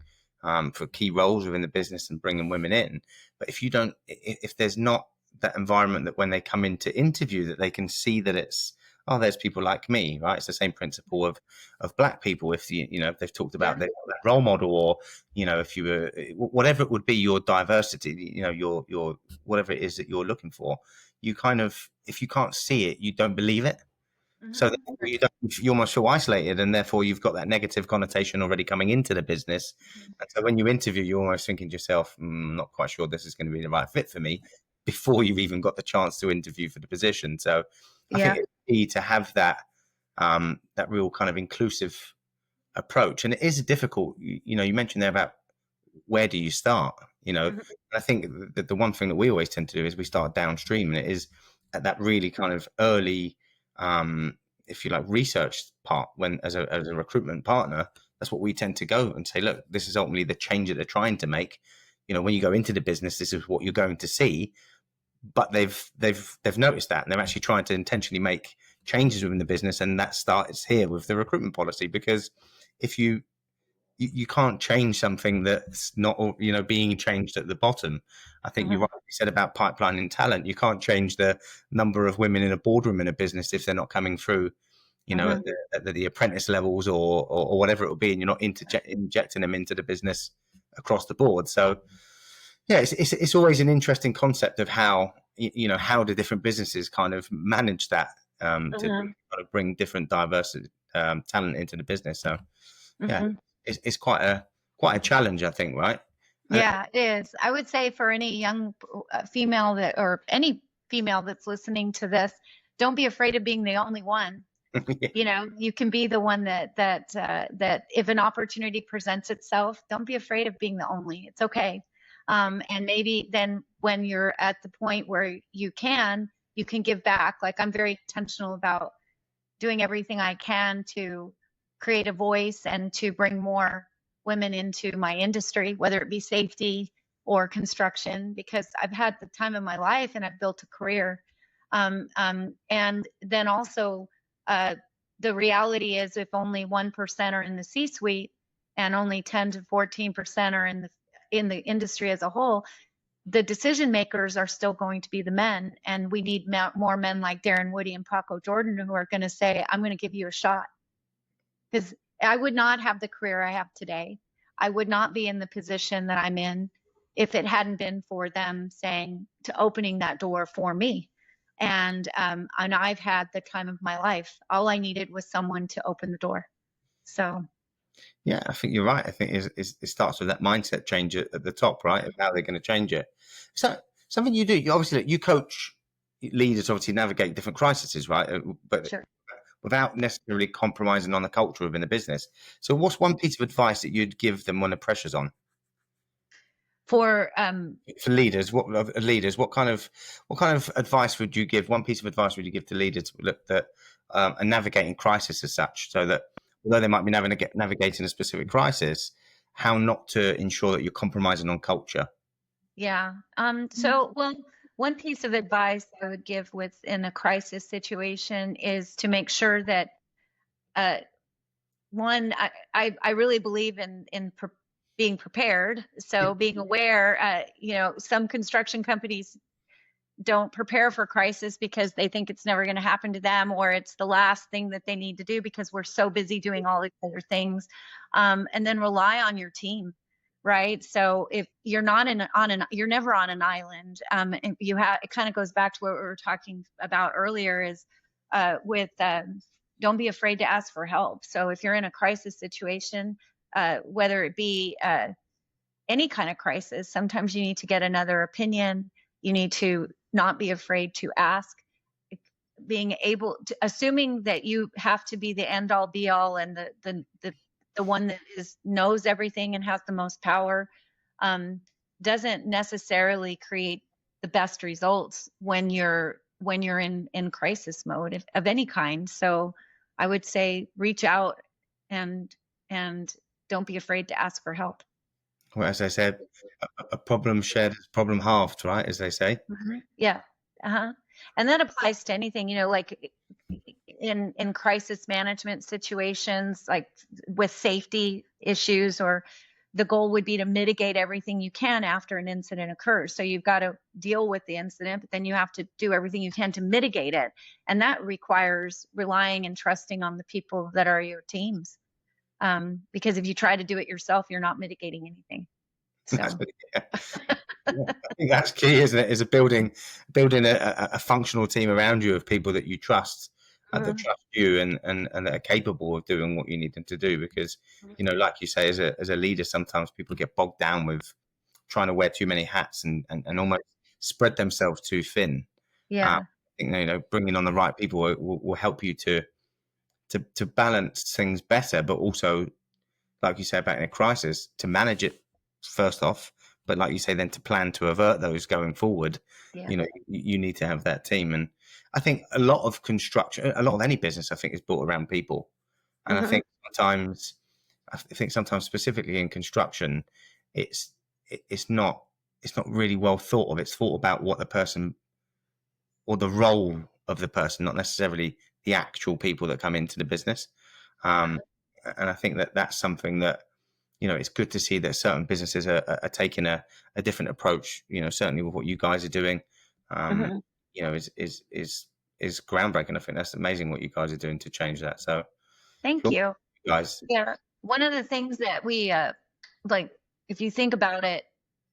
for key roles within the business and bringing women in. But if there's not that environment that when they come in to interview, that they can see that it's, oh, there's people like me, right? It's the same principle of black people. If if they've talked about that role model, or if you were, whatever it would be, your diversity, your whatever it is that you're looking for, you kind of, if you can't see it, you don't believe it. So you almost feel isolated, and therefore you've got that negative connotation already coming into the business. And so when you interview, you're almost thinking to yourself, not quite sure this is going to be the right fit for me, before you've even got the chance to interview for the position. So I think it's key to have that real kind of inclusive approach. And it is difficult. You mentioned there about where do you start? I think that the one thing that we always tend to do is we start downstream, and it is at that really kind of early, if you like, research part. When as a recruitment partner, that's what we tend to go and say, look, this is ultimately the change that they're trying to make. When you go into the business, this is what you're going to see. But they've noticed that, and they're actually trying to intentionally make changes within the business, and that starts here with the recruitment policy. Because if you can't change something that's not being changed at the bottom. I think you rightly said about pipelining talent. You can't change the number of women in a boardroom in a business if they're not coming through at the apprentice levels or whatever it will be, and you're not injecting them into the business across the board. So yeah, it's always an interesting concept of how how the different businesses kind of manage that to kind of bring different diversity talent into the business. So yeah, it's quite a challenge, I think, right? Yeah, it is. I would say for any young female or any female that's listening to this, don't be afraid of being the only one. You can be the one that if an opportunity presents itself, don't be afraid of being the only. It's okay. And maybe then when you're at the point where you can give back. Like, I'm very intentional about doing everything I can to create a voice and to bring more women into my industry, whether it be safety or construction, because I've had the time of my life and I've built a career. And then also, the reality is, if only 1% are in the C-suite and only 10 to 14% are in the industry as a whole, the decision makers are still going to be the men. And we need more men like Darren Woody and Paco Jordan, who are going to say, I'm going to give you a shot. Because I would not have the career I have today. I would not be in the position that I'm in if it hadn't been for them opening that door for me. And I've had the time of my life. All I needed was someone to open the door. So. Yeah, I think you're right. I think it starts with that mindset change at the top, right? Of how they're going to change it. So something you do, you coach leaders, obviously navigate different crises, right? But sure. Without necessarily compromising on the culture within the business. So what's one piece of advice that you'd give them when the pressure's on? For leaders, what kind of advice would you give? One piece of advice would you give to leaders that are navigating crisis as such, so that although they might be navigating a specific crisis, how not to ensure that you're compromising on culture? Yeah. So, one piece of advice I would give within a crisis situation is to make sure that one, I really believe in being prepared. So being aware, some construction companies don't prepare for crisis because they think it's never going to happen to them, or it's the last thing that they need to do because we're so busy doing all these other things. And then rely on your team, right? So if you're not you're never on an island. And it kind of goes back to what we were talking about earlier is with don't be afraid to ask for help. So if you're in a crisis situation, whether it be any kind of crisis, sometimes you need to get another opinion. You need to not be afraid to ask. Being able to, assuming that you have to be the end all be all and the one that knows everything and has the most power, doesn't necessarily create the best results when you're in crisis mode of any kind. So I would say reach out and don't be afraid to ask for help. Well, as I said, a problem shared is a problem halved, right? As they say. Yeah. Uh-huh. And that applies to anything, like in crisis management situations, like with safety issues, or the goal would be to mitigate everything you can after an incident occurs. So you've got to deal with the incident, but then you have to do everything you can to mitigate it. And that requires relying and trusting on the people that are your teams. Because if you try to do it yourself, you're not mitigating anything. So. I think that's key, isn't it? Is building a functional team around you of people that you trust, that trust you, and that are capable of doing what you need them to do. Because like you say, as a leader, sometimes people get bogged down with trying to wear too many hats and almost spread themselves too thin. Yeah. I think bringing on the right people will help you to balance things better, but also, like you say about in a crisis, to manage it first off, but like you say, then to plan to avert those going forward. Yeah. You need to have that team. And I think a lot of construction, a lot of any business, I think, is built around people. And I think sometimes specifically in construction, it's not really well thought of. It's thought about what the person or the role of the person, not necessarily the actual people that come into the business. And I think that's something that, it's good to see that certain businesses are taking a different approach, certainly with what you guys are doing, is groundbreaking. I think that's amazing what you guys are doing to change that. So thank you. Guys. Yeah. One of the things that we, like, if you think about it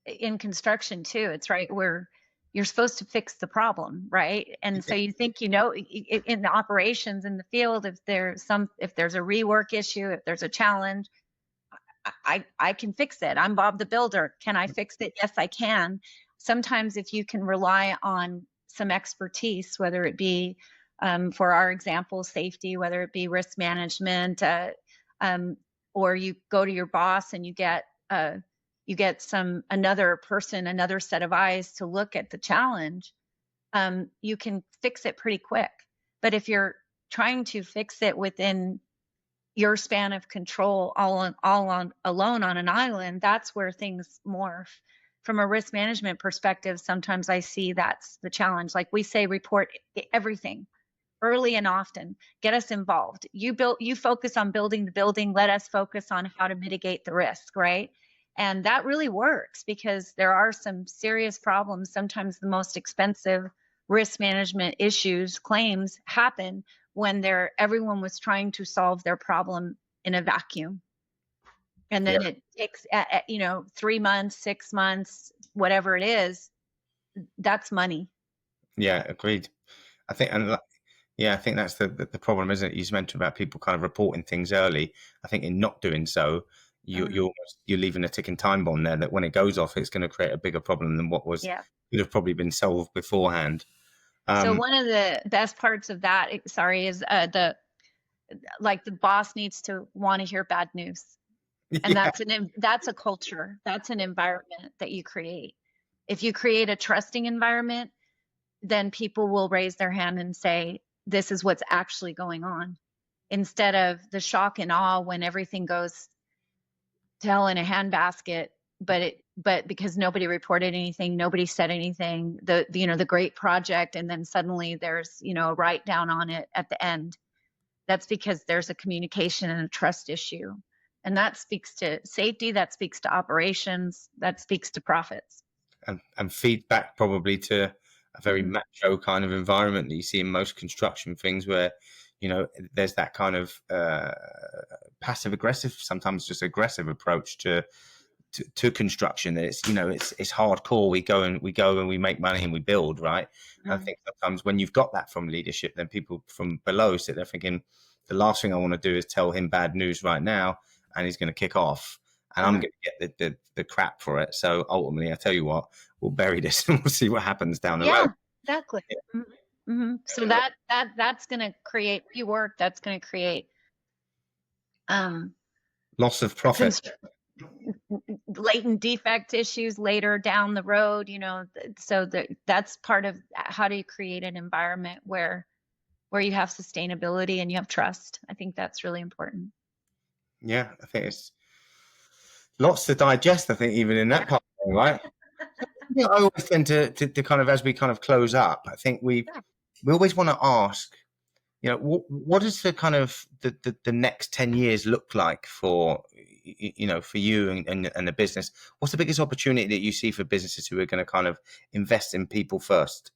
in construction too, it's right where you're supposed to fix the problem, right? And so you think, in the operations in the field, if there's a rework issue, if there's a challenge, I can fix it. I'm Bob the builder. Can I fix it? Yes, I can. Sometimes if you can rely on some expertise, whether it be, for our example, safety, whether it be risk management, or you go to your boss and you get another person, another set of eyes to look at the challenge, you can fix it pretty quick. But if you're trying to fix it within your span of control alone on an island, that's where things morph. From a risk management perspective, sometimes I see that's the challenge. Like we say, report everything early and often. Get us involved. You focus on building the building. Let us focus on how to mitigate the risk, right? And that really works because there are some serious problems. Sometimes the most expensive risk management claims happen when everyone was trying to solve their problem in a vacuum. And then it takes, 3 months, 6 months, whatever it is, that's money. Yeah, agreed. I think, I think that's the problem, isn't it? You mentioned about people kind of reporting things early. I think in not doing so, you're leaving a ticking time bomb there that when it goes off, it's going to create a bigger problem than what would have probably been solved beforehand. So one of the best parts of that, is the boss needs to want to hear bad news. And that's a culture. That's an environment that you create. If you create a trusting environment, then people will raise their hand and say, this is what's actually going on, instead of the shock and awe when everything goes to hell in a handbasket. But because nobody reported anything, nobody said anything, the great project, and then suddenly there's, a write down on it at the end. that's because there's a communication and a trust issue. And that speaks to safety, that speaks to operations, that speaks to profits. And feedback probably to a very macho kind of environment that you see in most construction things, where there's that kind of passive aggressive, sometimes just aggressive approach to construction. That it's hardcore. We go and we make money and we build, right? And I think sometimes when you've got that from leadership, then people from below sit there thinking, the last thing I want to do is tell him bad news right now, and he's going to kick off, and I'm going to get the crap for it. So ultimately, I tell you what, we'll bury this and we'll see what happens down the road. Exactly. Yeah. So that's going to create rework. That's going to create loss of profit, latent defect issues later down the road. So that's part of how do you create an environment where you have sustainability and you have trust. I think that's really important. Yeah, I think it's lots to digest, I think, even in that part, right? I always tend to kind of, as we kind of close up, I think we always want to ask, what does the kind of the next 10 years look like for you and the business? What's the biggest opportunity that you see for businesses who are going to kind of invest in people first?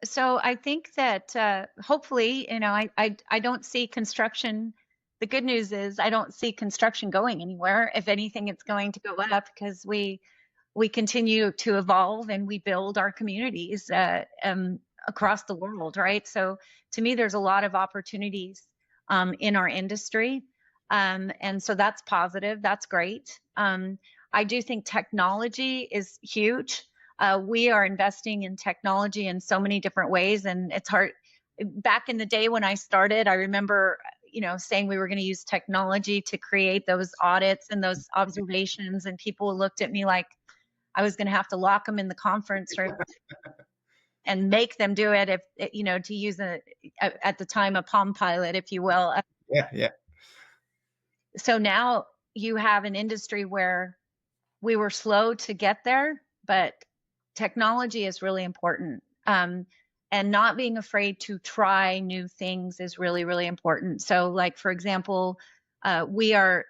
So I think that hopefully, I don't see construction. The good news is I don't see construction going anywhere. If anything, it's going to go up because we continue to evolve and we build our communities across the world, right? So to me, there's a lot of opportunities in our industry. And so that's positive. That's great. I do think technology is huge. We are investing in technology in so many different ways, and it's hard. Back in the day when I started, I remember, saying we were going to use technology to create those audits and those observations, and people looked at me like I was going to have to lock them in the conference room and make them do it, if to use at the time a Palm Pilot, if you will. Yeah. So now you have an industry where we were slow to get there, but technology is really important. And not being afraid to try new things is really, really important. So, like, for example, we are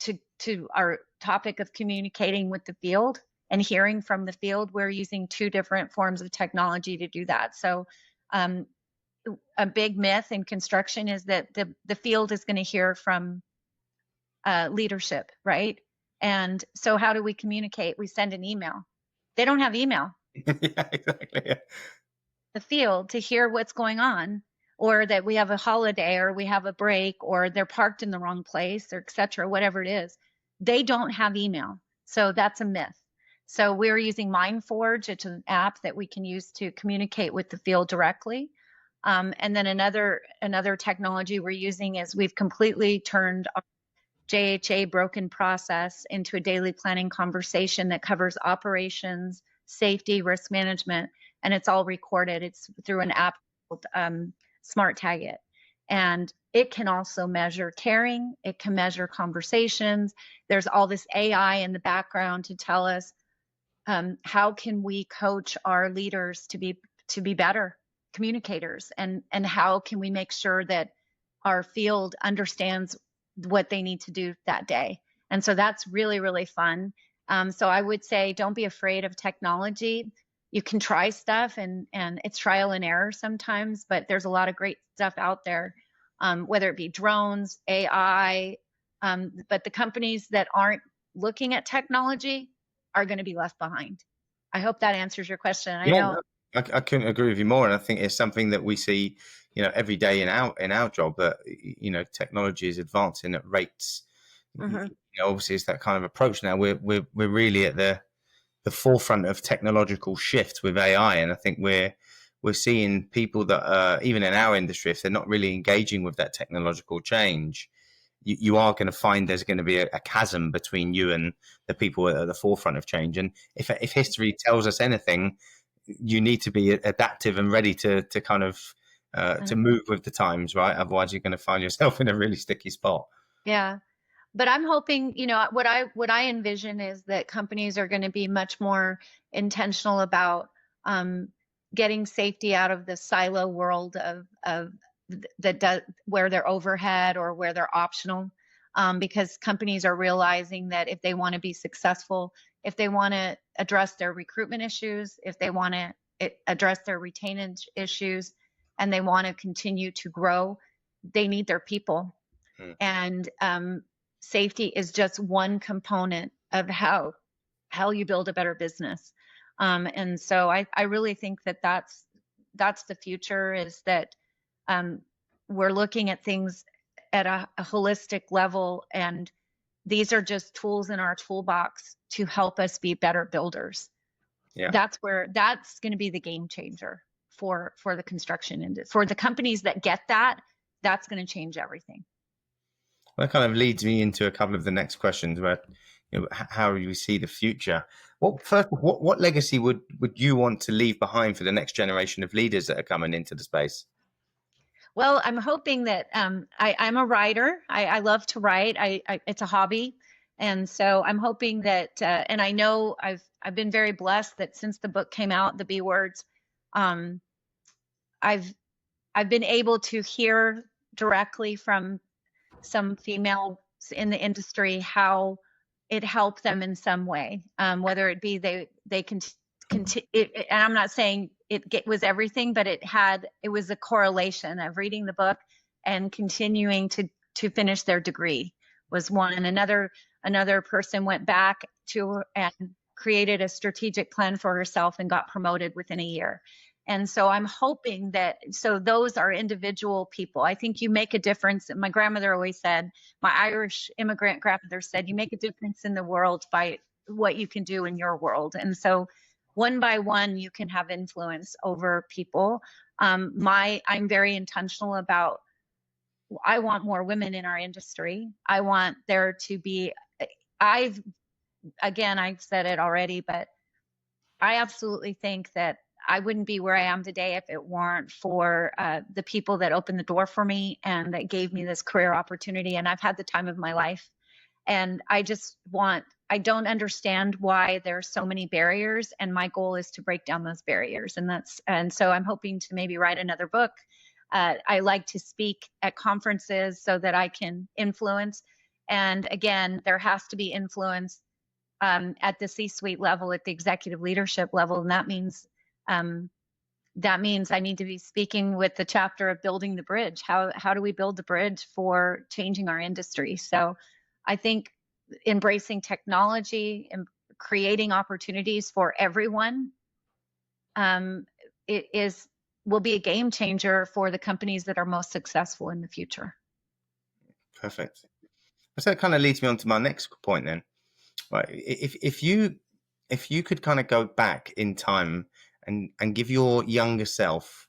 to our topic of communicating with the field and hearing from the field, we're using 2 different forms of technology to do that. So a big myth in construction is that the field is going to hear from leadership, right? And so how do we communicate? We send an email. They don't have email. Yeah, exactly. Yeah. The field to hear what's going on, or that we have a holiday or we have a break or they're parked in the wrong place, or et cetera, whatever it is. They don't have email. So that's a myth. So we're using MindForge. It's an app that we can use to communicate with the field directly. And then another technology we're using is we've completely turned our JHA broken process into a daily planning conversation that covers operations, safety, risk management, and it's all recorded. It's through an app called Smart Tag It. And it can also measure caring. It can measure conversations. There's all this AI in the background to tell us how can we coach our leaders to be better communicators, and how can we make sure that our field understands what they need to do that day. And so that's really, really fun. So I would say don't be afraid of technology. You can try stuff, and it's trial and error sometimes, but there's a lot of great stuff out there, whether it be drones, AI. But the companies that aren't looking at technology are going to be left behind. I hope that answers your question. I know. I couldn't agree with you more, and I think it's something that we see, every day in our job, that technology is advancing at rates. Obviously, it's that kind of approach now. We're really at the forefront of technological shift with AI, and I think we're seeing people that even in our industry, if they're not really engaging with that technological change, you are going to find there's going to be a chasm between you and the people at the forefront of change. And if history tells us anything, you need to be adaptive and ready to kind of to move with the times, right? Otherwise, you're going to find yourself in a really sticky spot. Yeah. But I'm hoping, what I envision is that companies are going to be much more intentional about getting safety out of the silo world of that does where they're overhead or where they're optional, because companies are realizing that if they want to be successful, if they want to address their recruitment issues, if they want to address their retainage issues, and they want to continue to grow, they need their people. And safety is just one component of how you build a better business. And so I really think that that's the future, is that we're looking at things at a holistic level, and these are just tools in our toolbox to help us be better builders. Yeah. That's going to be the game changer for the construction industry. For the companies that get that, that's going to change everything. Well, that kind of leads me into a couple of the next questions about, you know, how you see the future. What legacy would you want to leave behind for the next generation of leaders that are coming into the space? Well, I'm hoping that I'm a writer. I love to write. It's a hobby, and so I'm hoping that. And I know I've been very blessed that since the book came out, The B Words, I've been able to hear directly from some females in the industry how it helped them in some way, whether it be they can. And I'm not saying it was everything, but it was a correlation of reading the book and continuing to finish their degree was one. And another person went back to and created a strategic plan for herself and got promoted within a year. And so I'm hoping so those are individual people. I think you make a difference. My grandmother always said, my Irish immigrant grandmother said, you make a difference in the world by what you can do in your world. And so one by one, you can have influence over people. I'm very intentional about, I want more women in our industry. I want there to be, I've said it already, but I absolutely think that I wouldn't be where I am today if it weren't for the people that opened the door for me and that gave me this career opportunity. And I've had the time of my life. And I don't understand why there are so many barriers. And my goal is to break down those barriers. And so I'm hoping to maybe write another book. I like to speak at conferences so that I can influence. And again, there has to be influence at the C-suite level, at the executive leadership level. And that means I need to be speaking with the chapter of building the bridge. How do we build the bridge for changing our industry? So I think embracing technology and creating opportunities for everyone will be a game changer for the companies that are most successful in the future. Perfect. So that kind of leads me on to my next point then. Right. If you could kind of go back in time and give your younger self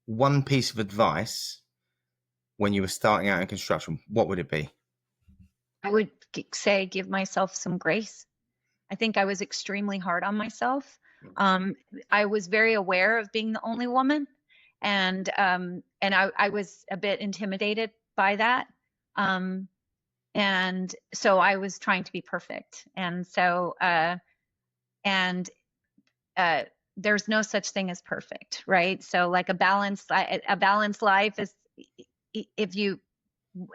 one piece of advice when you were starting out in construction, what would it be? I would say give myself some grace. I think I was extremely hard on myself. I was very aware of being the only woman, and I was a bit intimidated by that. And so I was trying to be perfect. And so there's no such thing as perfect, right? So like a balanced life is,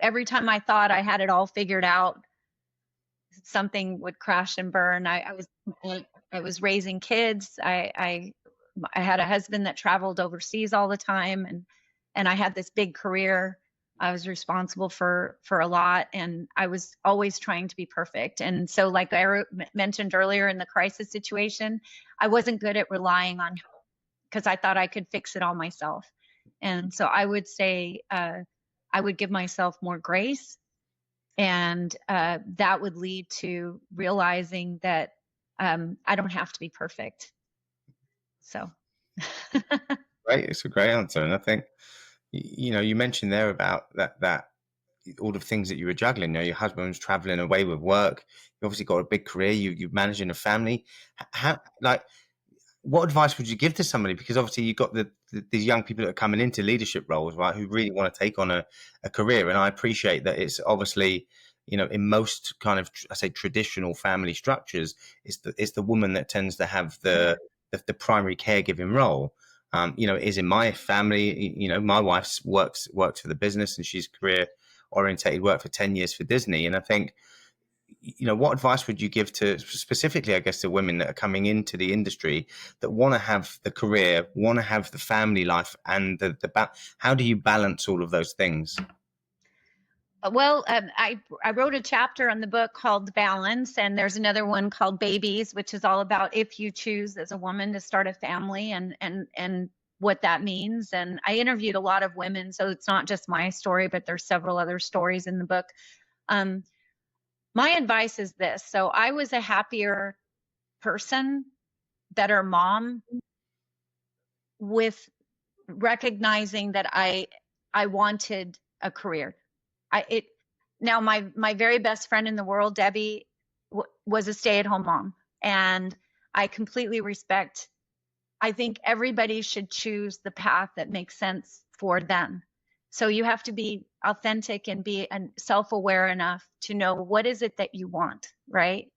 every time I thought I had it all figured out, something would crash and burn. I was raising kids. I had a husband that traveled overseas all the time, and I had this big career. I was responsible for a lot, and I was always trying to be perfect. And so, like I mentioned earlier in the crisis situation, I wasn't good at relying on help because I thought I could fix it all myself. And so I would say I would give myself more grace, and that would lead to realizing that I don't have to be perfect. So. Great. It's a great answer. And I think, you mentioned there about that all the things that you were juggling. Your husband was traveling away with work. You obviously got a big career. You're managing a family. What advice would you give to somebody? Because obviously you've got these young people that are coming into leadership roles, right, who really want to take on a career. And I appreciate that it's obviously, in most kind of, I say, traditional family structures, it's the woman that tends to have the primary caregiving role. Is in my family. My wife's worked for the business, and she's career orientated, worked for 10 years for Disney. And I think, what advice would you give to specifically, I guess, to women that are coming into the industry that want to have the career, want to have the family life, and how do you balance all of those things? Well, I wrote a chapter on the book called Balance, and there's another one called Babies, which is all about if you choose as a woman to start a family and what that means. And I interviewed a lot of women, so it's not just my story, but there's several other stories in the book. My advice is this. So I was a happier person, better mom, with recognizing that I wanted a career. Now my very best friend in the world, Debbie, was a stay-at-home mom, and I completely respect. I think everybody should choose the path that makes sense for them. So you have to be authentic and be self-aware enough to know what is it that you want, right?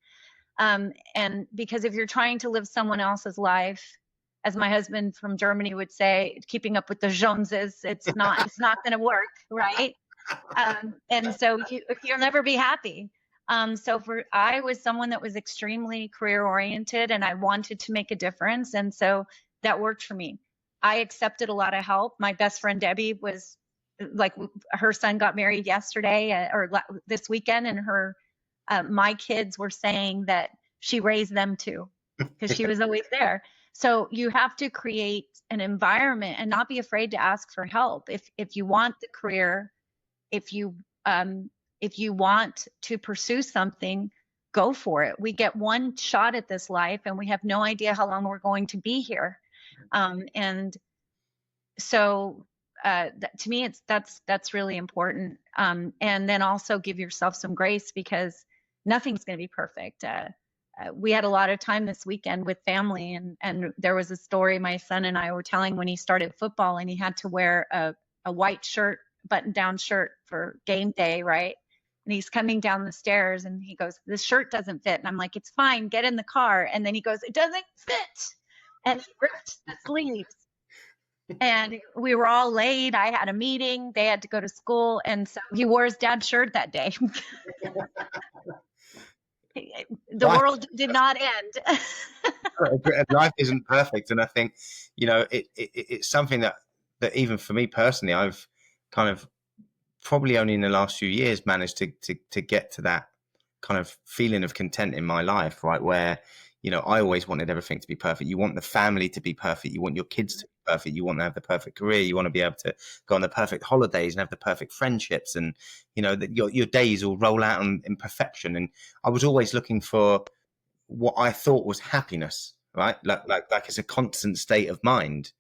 And because if you're trying to live someone else's life, as my husband from Germany would say, keeping up with the Joneses, it's not going to work, right? And so you'll never be happy. I was someone that was extremely career oriented, and I wanted to make a difference. And so that worked for me. I accepted a lot of help. My best friend, Debbie, was like, her son got married yesterday or this weekend, and my kids were saying that she raised them too, because she was always there. So you have to create an environment and not be afraid to ask for help. If you want the career, if you want to pursue something, go for it. We get one shot at this life, and we have no idea how long we're going to be here. And so to me, that's really important. And then also give yourself some grace, because nothing's going to be perfect. We had a lot of time this weekend with family, and there was a story my son and I were telling when he started football, and he had to wear a white shirt, button-down shirt for game day, right? And he's coming down the stairs, and he goes, "This shirt doesn't fit." And I'm like, "It's fine, get in the car." And then he goes, "It doesn't fit." And he ripped the sleeves. And we were all late. I had a meeting. They had to go to school. And so he wore his dad's shirt that day. The world did not end. Life isn't perfect. And I think, it's something that even for me personally, I've kind of probably only in the last few years managed to get to that kind of feeling of content in my life, right? Where, I always wanted everything to be perfect. You want the family to be perfect. You want your kids to be perfect. You want to have the perfect career. You want to be able to go on the perfect holidays and have the perfect friendships, and, that your days will roll out in perfection. And I was always looking for what I thought was happiness, right? Like it's a constant state of mind,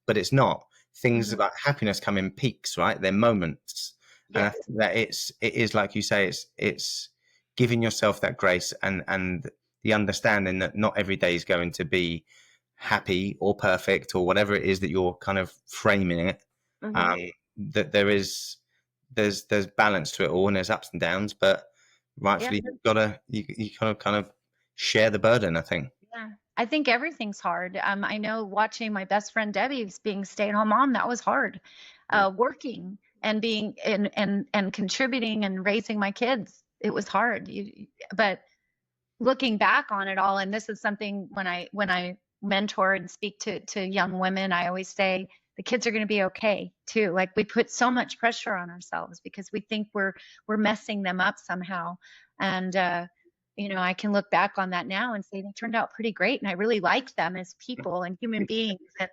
but it's not. Things about happiness come in peaks, right? They're moments. Yes. And I think that it is like you say, it's giving yourself that grace and the understanding that not every day is going to be happy or perfect or whatever it is that you're kind of framing it. That there's balance to it all, and there's ups and downs, but rightfully you kind of share the burden, I think. Yeah, I think everything's hard. I know watching my best friend Debbie being stay-at-home mom, that was hard. Working and being and contributing and raising my kids, it was hard. But looking back on it all, and this is something when I mentor and speak to young women, I always say the kids are going to be okay too. Like, we put so much pressure on ourselves because we think we're messing them up somehow. And I can look back on that now and say they turned out pretty great, and I really like them as people and human beings. And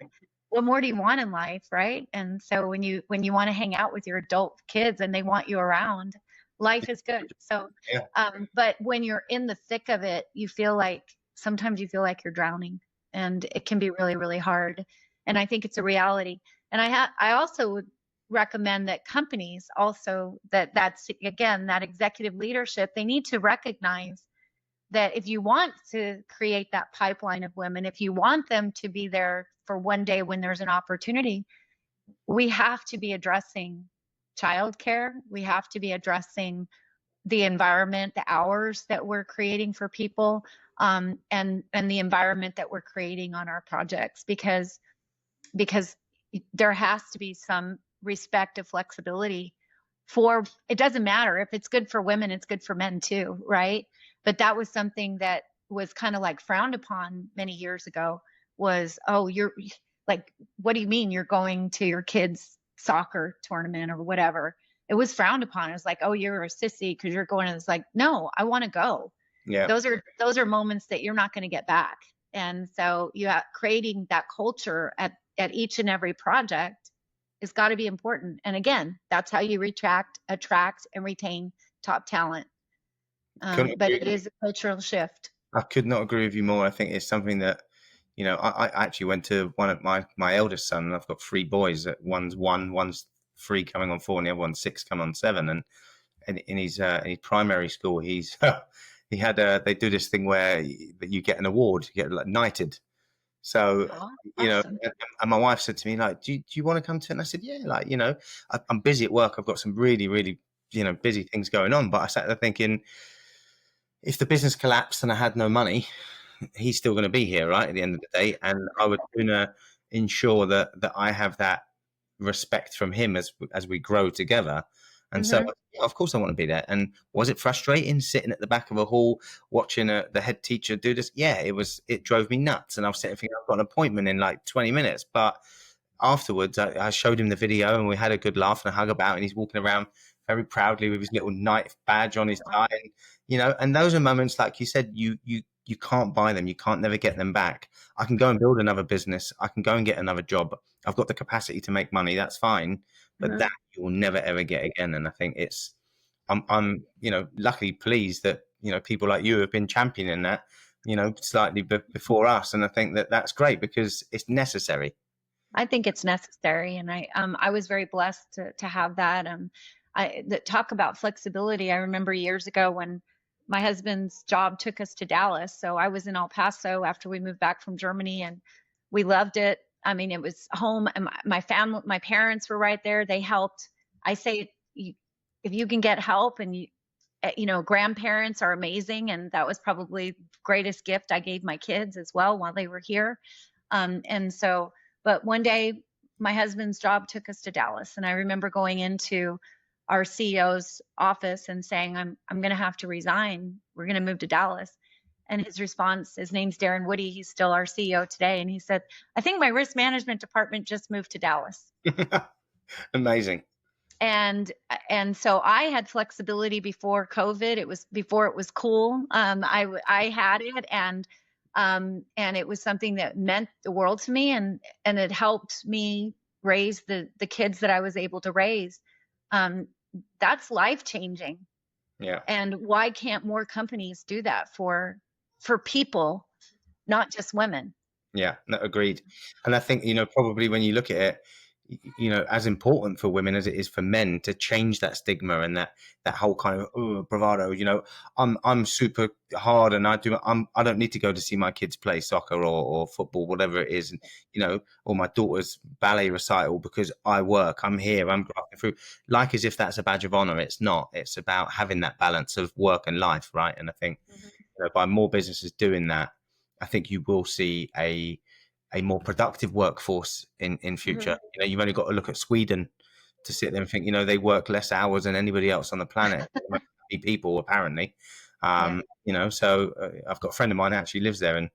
what more do you want in life, right? And so when you want to hang out with your adult kids and they want you around, life is good. So, but when you're in the thick of it, sometimes you feel like you're drowning, and it can be really, really hard. And I think it's a reality. And I also would recommend that companies also, that's again, that executive leadership, they need to recognize that if you want to create that pipeline of women, if you want them to be there for one day when there's an opportunity, we have to be addressing childcare. We have to be addressing the environment, the hours that we're creating for people, and the environment that we're creating on our projects. Because because there has to be some respect of flexibility for, it doesn't matter if it's good for women, it's good for men too, right? But that was something that was kind of like frowned upon many years ago, was, oh, you're like, what do you mean you're going to your kids' soccer tournament or whatever? It was frowned upon. It was like, oh, you're a sissy because you're going. And it's like, no, I want to go. Yeah. Those are moments that you're not going to get back. And so creating that culture at each and every project has got to be important. And again, that's how you attract, and retain top talent. But it is a cultural shift. I could not agree with you more. I think it's something that, I actually went to one of my eldest son, and I've got three boys. One's 1, one's 3 coming on 4, and the other one's 6 coming on 7. And in his primary school, he's he had they do this thing where you get an award, you get like knighted. So, awesome. And my wife said to me, like, do you want to come to it? And I said, yeah, like, I'm busy at work. I've got some really, really, busy things going on. But I sat there thinking, if the business collapsed and I had no money, he's still going to be here, right, at the end of the day. And I would sooner ensure that I have that respect from him as we grow together. And so, of course, I want to be there. And was it frustrating sitting at the back of a hall watching the head teacher do this? Yeah, it was. It drove me nuts. And I was sitting thinking, I've got an appointment in like 20 minutes. But afterwards, I showed him the video and we had a good laugh and a hug about. And he's walking around very proudly with his little knight badge on his tie. And, and those are moments, like you said, you can't buy them. You can't never get them back. I can go and build another business. I can go and get another job. I've got the capacity to make money. That's fine. But that you will never, ever get again. And I think I'm luckily pleased that, people like you have been championing that, slightly before us. And I think that that's great because it's necessary. I think it's necessary. And I was very blessed to have that. Talk about flexibility. I remember years ago when my husband's job took us to Dallas. So I was in El Paso after we moved back from Germany, and we loved it. I mean, it was home, and my family, my parents were right there. They helped. I say, if you can get help, and grandparents are amazing. And that was probably the greatest gift I gave my kids as well while they were here. But one day my husband's job took us to Dallas, and I remember going into our CEO's office and saying, I'm going to have to resign. We're going to move to Dallas. And his response, his name's Darren Woody. He's still our CEO today. And he said, I think my risk management department just moved to Dallas. Amazing. And so I had flexibility before COVID. It was before it was cool. I had it, and it was something that meant the world to me, and it helped me raise the kids that I was able to raise. That's life changing. Yeah. And why can't more companies do that for people, not just women? Yeah, no, agreed. And I think, probably when you look at it, as important for women as it is for men to change that stigma and that whole kind of bravado. I'm super hard, and I don't need to go to see my kids play soccer or football, whatever it is, and or my daughter's ballet recital because I work. I'm here. I'm grafting through. Like as if that's a badge of honor. It's not. It's about having that balance of work and life, right? And I think by more businesses doing that, I think you will see a more productive workforce in future. You've only got to look at Sweden to sit there and think, they work less hours than anybody else on the planet. People, apparently. So I've got a friend of mine who actually lives there, and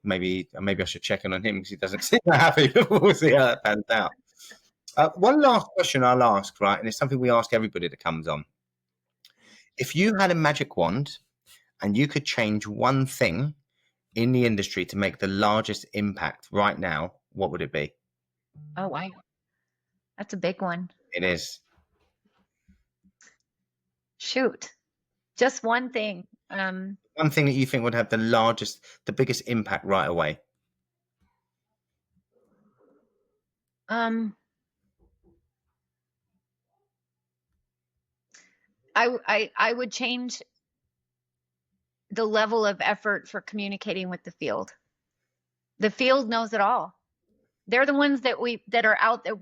maybe I should check in on him because he doesn't seem happy. We'll see how that pans out. One last question I'll ask, right, and it's something we ask everybody that comes on. If you had a magic wand and you could change one thing in the industry to make the largest impact right now, what would it be? Oh, wow. That's a big one. It is. Shoot. Just one thing. One thing that you think would have the biggest impact right away. I would change the level of effort for communicating with the field. The field knows it all. They're the ones that are out there.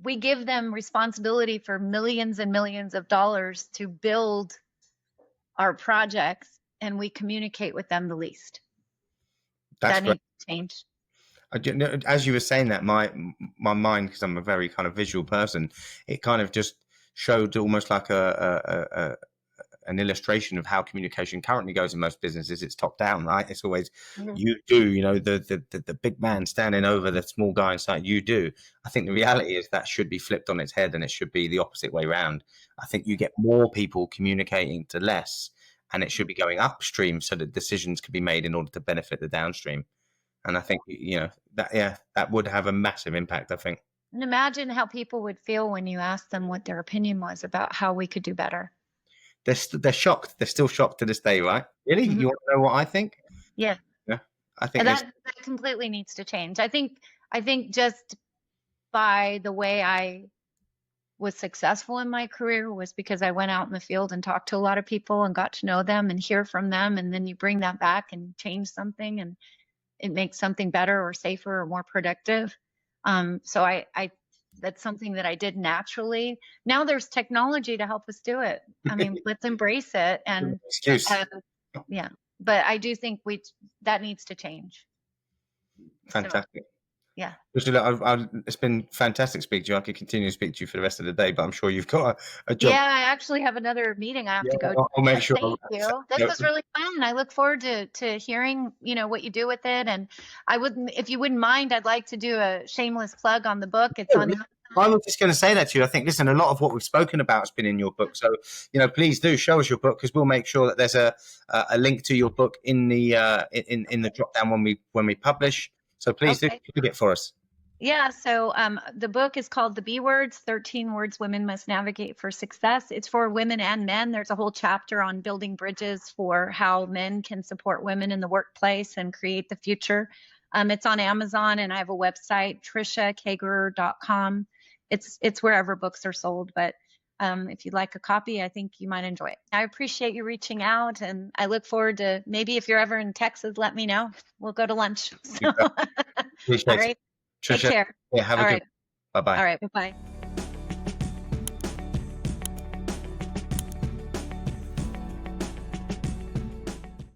We give them responsibility for millions and millions of dollars to build our projects, and we communicate with them the least. That needs to change. As you were saying that, my mind, because I'm a very kind of visual person, it kind of just showed almost like an illustration of how communication currently goes in most businesses. It's top down, right? It's always you do, the big man standing over the small guy inside. You do. I think the reality is that should be flipped on its head, and it should be the opposite way around. I think you get more people communicating to less, and it should be going upstream so that decisions can be made in order to benefit the downstream. And I think that would have a massive impact, I think. And imagine how people would feel when you asked them what their opinion was about how we could do better. They're shocked. They're still shocked to this day, right? Really? You want to know what I think? Yeah. Yeah. I think that completely needs to change. I think just by the way I was successful in my career was because I went out in the field and talked to a lot of people and got to know them and hear from them. And then you bring that back and change something, and it makes something better or safer or more productive. So I that's something that I did naturally. Now there's technology to help us do it. I mean, let's embrace it. And yeah, but I do think that needs to change. Fantastic. So, yeah. It's been fantastic speaking to you. I could continue to speak to you for the rest of the day, but I'm sure you've got a job. Yeah, I actually have another meeting I have to go to. I'll make sure. Thank you. This was really fun. I look forward to hearing, what you do with it. And if you wouldn't mind, I'd like to do a shameless plug on the book. It's on. I was just going to say that to you. I think, listen, a lot of what we've spoken about has been in your book. So, please do show us your book, because we'll make sure that there's a link to your book in the in the drop down when we publish. So please do keep it for us. Yeah, so the book is called The B Words, 13 Words Women Must Navigate for Success. It's for women and men. There's a whole chapter on building bridges for how men can support women in the workplace and create the future. It's on Amazon, and I have a website, triciakagerer.com. It's wherever books are sold, but if you'd like a copy, I think you might enjoy it. I appreciate you reaching out, and I look forward to, maybe if you're ever in Texas, let me know. We'll go to lunch. So. All right. Tricia, take care. Yeah, have a good. Bye-bye. All right. Bye-bye.